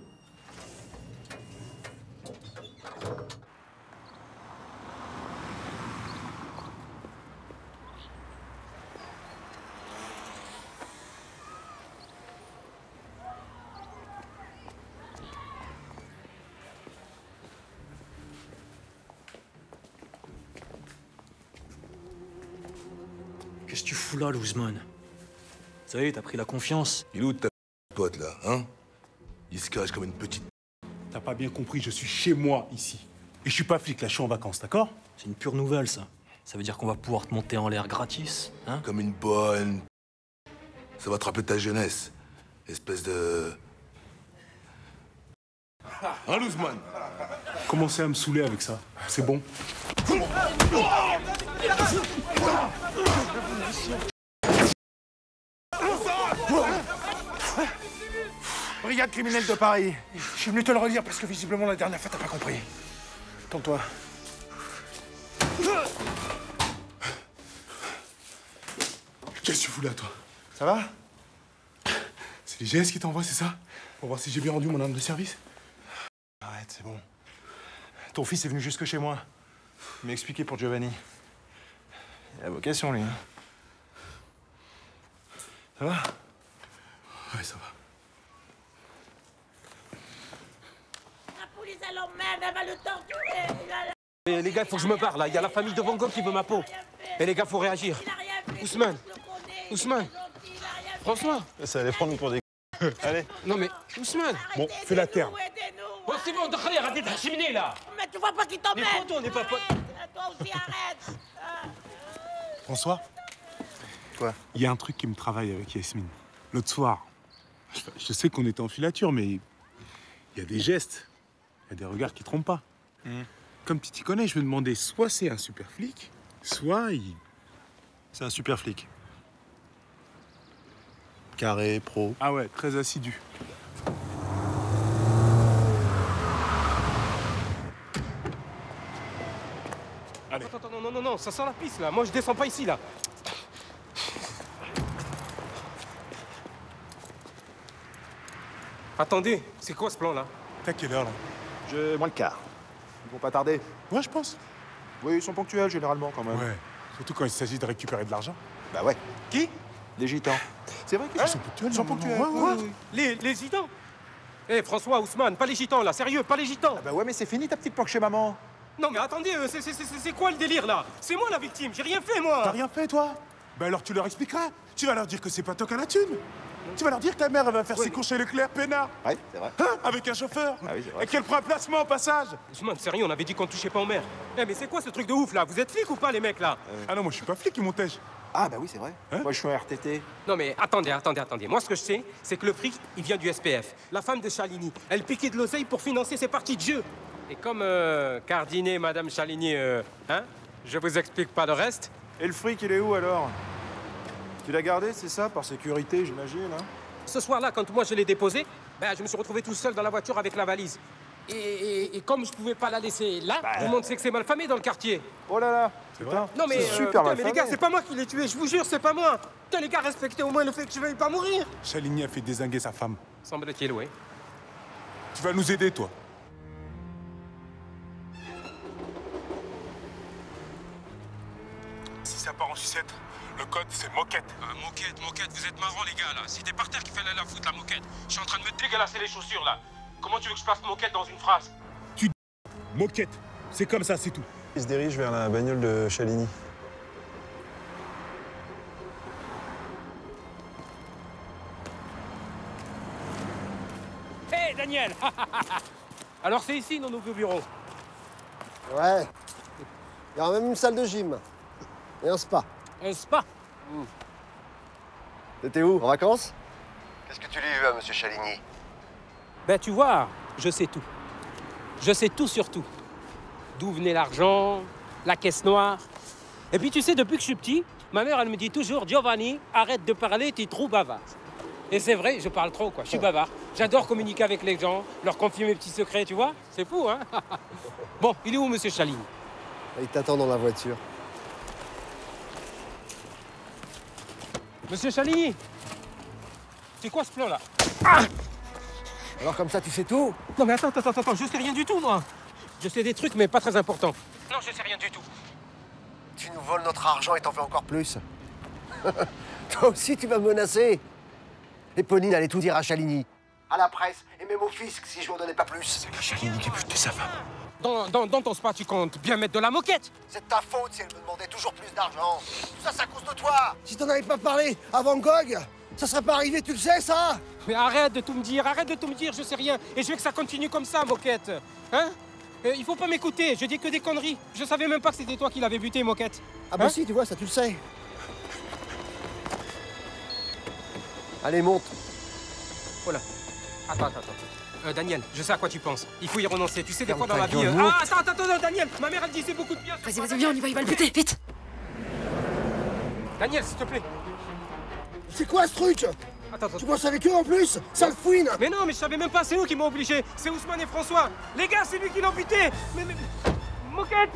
Qu'est-ce que tu fous là, Louzman? Ça y est, t'as pris la confiance. Il est où ta pote, là, hein? Il se cache comme une petite... T'as pas bien compris, je suis chez moi, ici. Et je suis pas flic, là, je suis en vacances, d'accord? C'est une pure nouvelle, ça. Ça veut dire qu'on va pouvoir te monter en l'air gratis, hein? Comme une bonne... Ça va te rappeler ta jeunesse. Espèce de... Hein, Louzman? Commencez à me saouler avec ça. C'est bon. Brigade criminelle de Paris. Je suis venu te le relire parce que visiblement la dernière fois t'as pas compris. Tourne-toi. Qu'est-ce que tu fous là, toi? Ça va? C'est les GS qui t'envoient, c'est ça? Pour voir si j'ai bien rendu mon arme de service? Arrête, c'est bon. Ton fils est venu jusque chez moi. Il m'a expliqué pour Giovanni. Il a vocation, lui. Hein. Ça va? Ouais, ça va. La police, elle l'emmène, elle va le torturer! Eh, les gars, il faut que je me barre, là. Il y a la famille de Van Gogh qui veut ma peau. Et les gars, faut réagir. Ousmane. François. Ça allait prendre pour des... Allez. Non, mais Ousmane. Bon, fais la terre. Oh, c'est bon, Dakhlé, arrêtez de cheminer, là. Mais tu vois pas qui t'emmène! Les potos, on n'est pas potes. Toi aussi, arrête! François? Quoi? Il y a un truc qui me travaille avec Yasmine. L'autre soir, je sais qu'on était en filature, mais il y a des gestes, il y a des regards qui trompent pas. Comme tu t'y connais, je me demandais, soit c'est un super flic, soit il... C'est un super flic. Carré, pro. Ah ouais, très assidu. Allez. Attends, non, ça sent la piste, là. Moi, je descends pas ici, là. Attendez, c'est quoi ce plan, là? T'as quelle heure, là? Moins le quart. Ils vont pas tarder. Ouais, je pense. Oui, ils sont ponctuels généralement quand même. Ouais. Surtout quand il s'agit de récupérer de l'argent. Bah ouais. Qui? Les gitans. C'est vrai qu'ils sont ponctuels. Ils sont ponctuels. Quoi? Les gitans? Eh, François, Ousmane, pas les gitans, là, sérieux, pas les gitans. Ah bah ouais, mais c'est fini ta petite planque chez maman. Non, mais attendez, c'est quoi le délire, là? C'est moi la victime, j'ai rien fait, moi. T'as rien fait, toi? Bah alors tu leur expliqueras. Tu vas leur dire que c'est pas toi qui as la thune. Tu vas leur dire que ta mère, elle va faire ses courses chez Leclerc, peinard. Ouais, c'est vrai. Hein? Avec un chauffeur. Ah oui, c'est vrai. Et qu'elle prend un placement au passage. Ousmane, sérieux, on avait dit qu'on touchait pas aux mères. Eh, mais c'est quoi ce truc de ouf, là? Vous êtes flics ou pas, les mecs, là? Ah non, moi je suis pas flic, ils m'ontègent. Ah bah oui, c'est vrai. Moi je suis un RTT. Non mais attendez. Moi ce que je sais, c'est que le fric, il vient du SPF. La femme de Chaligny, elle piquait de l'oseille pour financer ses parties de jeu. Et comme Cardinet, Madame Chaligny, je vous explique pas le reste. Et le fric, il est où alors? Tu l'as gardé, c'est ça? Par sécurité, j'imagine, hein? Ce soir-là, quand moi je l'ai déposé, je me suis retrouvé tout seul dans la voiture avec la valise. Et comme je pouvais pas la laisser là, tout le monde sait que c'est malfamé dans le quartier. Oh là là, c'est vrai. Non mais, super mais les gars, c'est pas moi qui l'ai tué, je vous jure, c'est pas moi. Putain les gars, respectez au moins le fait que je vais pas mourir. Chaligny a fait dézinguer sa femme. Semble-t-il, oui. Tu vas nous aider, toi. Si ça part en sucette, le code c'est moquette. Moquette, vous êtes marrants les gars là. C'était par terre qu'il fallait la foutre la moquette. Je suis en train de me dégalasser les chaussures là. Comment tu veux que je place moquette dans une phrase? Moquette. C'est comme ça, c'est tout. Il se dirige vers la bagnole de Chaligny. Hé Daniel. Alors c'est ici nos nouveaux bureaux. Ouais. Il y a même une salle de gym. Et un spa. Un spa? T'étais où? En vacances? Qu'est-ce que tu lui veux à monsieur Chaligny? Ben tu vois, je sais tout. Je sais tout sur tout. D'où venait l'argent, la caisse noire. Et puis tu sais, depuis que je suis petit, ma mère elle me dit toujours Giovanni, arrête de parler, t'es trop bavard. Et c'est vrai, je parle trop quoi, je suis bavard. J'adore communiquer avec les gens, leur confier mes petits secrets, tu vois? C'est fou, hein? Bon, il est où monsieur Chaligny? Il t'attend dans la voiture. Monsieur Chaligny, c'est quoi ce plan là? Alors comme ça, tu sais tout? Non mais attends, je sais rien du tout moi. Je sais des trucs mais pas très importants. Non, je sais rien du tout. Tu nous voles notre argent et t'en fais encore plus. Toi aussi, tu vas me menacer. Et Ponine allait tout dire à Chaligny. À la presse, et même au fisc, si je vous en donnais pas plus. C'est que Chaligny qui a buté sa femme. Dans ton spa, tu comptes bien mettre de la moquette. C'est de ta faute si elle me demandait toujours plus d'argent. Tout ça, c'est à cause de toi. Si t'en avais pas parlé à Van Gogh, ça serait pas arrivé, tu le sais, ça? Mais arrête de tout me dire, je sais rien. Et je veux que ça continue comme ça, moquette. Hein? Il faut pas m'écouter, je dis que des conneries. Je savais même pas que c'était toi qui l'avais buté, moquette. Ah bah si, tu vois, ça tu le sais. Allez, monte. Voilà. Attends. Daniel, je sais à quoi tu penses. Il faut y renoncer. Tu sais, des fois dans la vie... gueule, attends, Daniel. Ma mère, elle disait beaucoup de bien. Vas-y, viens, on y va, il va le péter, vite. Daniel, s'il te plaît. C'est quoi ce truc? Attends. Tu bosses avec eux en plus? Sale fouine! Mais non, mais je savais même pas, c'est eux qui m'ont obligé. C'est Ousmane et François. Les gars, c'est lui qui l'ont buté. Mais... Moquette!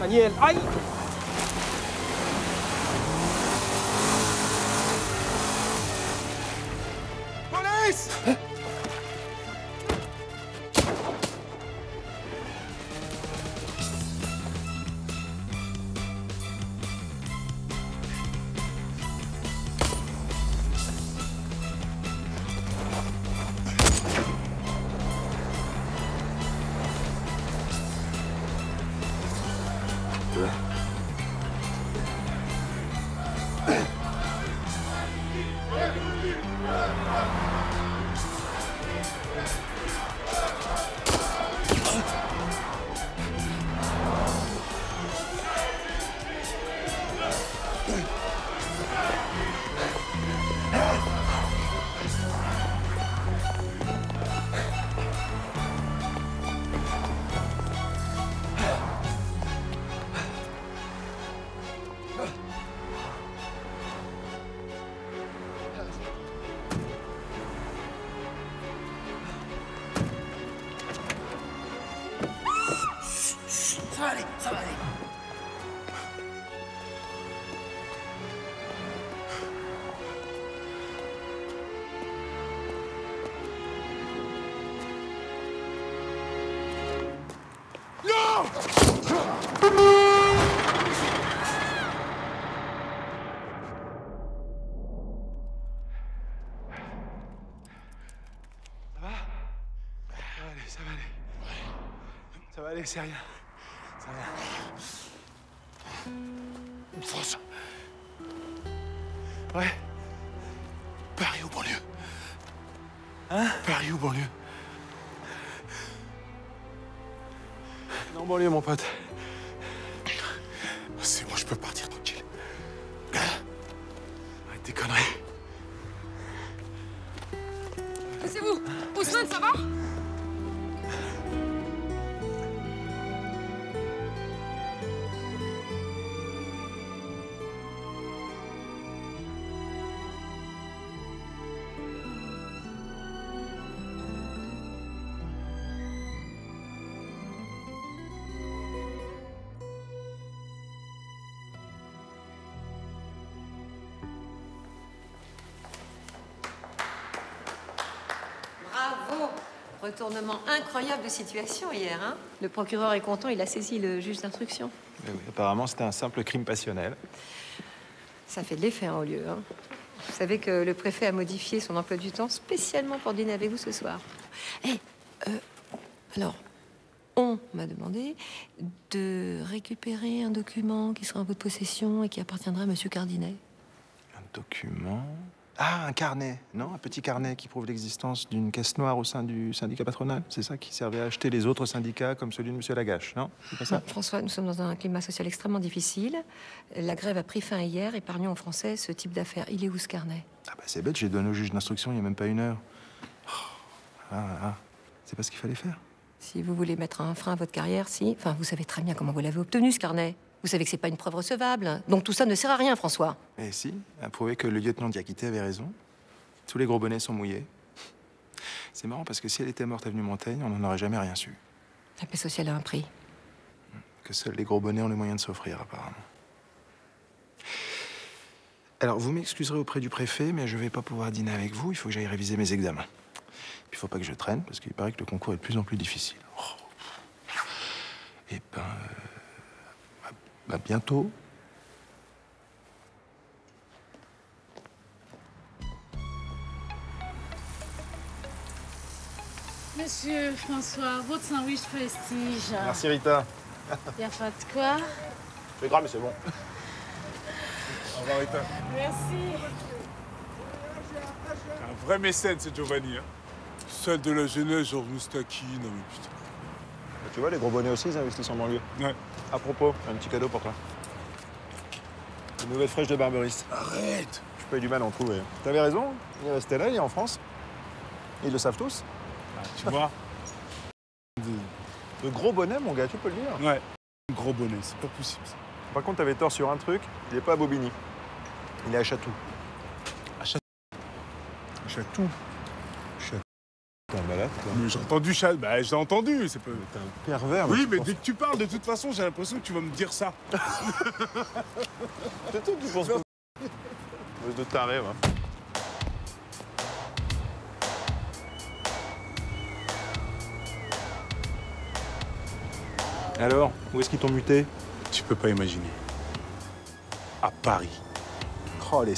Daniel, aïe! Police! Allez, c'est rien. C'est rien. France. Ouais. Paris ou banlieue? Hein? Paris ou banlieue? Non, banlieue, mon pote. C'est bon, je peux partir tranquille. Arrête tes conneries. C'est vous. Ousmane, ça va? Bravo! Retournement incroyable de situation hier, hein? Le procureur est content, il a saisi le juge d'instruction. Oui, apparemment, c'était un simple crime passionnel. Ça fait de l'effet en haut lieu, hein. Vous savez que le préfet a modifié son emploi du temps spécialement pour dîner avec vous ce soir. Alors, on m'a demandé de récupérer un document qui sera en votre possession et qui appartiendra à Monsieur Cardinet. Un document? Ah, un carnet, non? Un petit carnet qui prouve l'existence d'une caisse noire au sein du syndicat patronal. C'est ça qui servait à acheter les autres syndicats comme celui de Monsieur Lagache, non? C'est pas ça? Non, François, nous sommes dans un climat social extrêmement difficile. La grève a pris fin hier. Épargnons aux Français ce type d'affaires. Il est où ce carnet? Ah bah c'est bête, j'ai donné au juge d'instruction il n'y a même pas 1 heure. C'est pas ce qu'il fallait faire. Si vous voulez mettre un frein à votre carrière, si. Enfin, vous savez très bien comment vous l'avez obtenu, ce carnet. Vous savez que c'est pas une preuve recevable. Donc tout ça ne sert à rien, François. Eh si, à prouver que le lieutenant Diakité avait raison. Tous les gros bonnets sont mouillés. C'est marrant parce que si elle était morte avenue Montaigne, on n'en aurait jamais rien su. La paix sociale a un prix. Que seuls les gros bonnets ont les moyens de s'offrir, apparemment. Alors, vous m'excuserez auprès du préfet, mais je vais pas pouvoir dîner avec vous. Il faut que j'aille réviser mes examens. Puis il faut pas que je traîne, parce qu'il paraît que le concours est de plus en plus difficile. Et ben, bientôt. Monsieur François, votre sandwich prestige. Merci Rita. Y a pas de quoi. C'est grave, mais c'est bon. Au revoir, Rita. Merci. Un vrai mécène, c'est Giovanni. Hein. Seul de la jeunesse, Georges Moustaki. Non, mais putain. Tu vois, les gros bonnets aussi, ils investissent en banlieue. Ouais. À propos, un petit cadeau pour toi. Une nouvelle fraîche de Barberis. Arrête! Je peux eu du mal à en trouver. T'avais raison, il est resté là, il est en France. Ils le savent tous. Ah, tu vois? De gros bonnets, mon gars, tu peux le dire. Ouais. Gros bonnet, c'est pas possible. Ça. Par contre, t'avais tort sur un truc, il est pas à Bobigny. Il est à Chatou. À Chatou? À Chatou? T'es un malade, toi. Mais j'ai entendu Chatou. Bah, j'ai entendu. C'est pas... T'es un pervers. Oui, mais dès que tu parles, de toute façon, j'ai l'impression que tu vas me dire ça. C'est toi qui penses que... de taré, va. Alors, où est-ce qu'ils t'ont muté? Tu peux pas imaginer. À Paris. Oh, les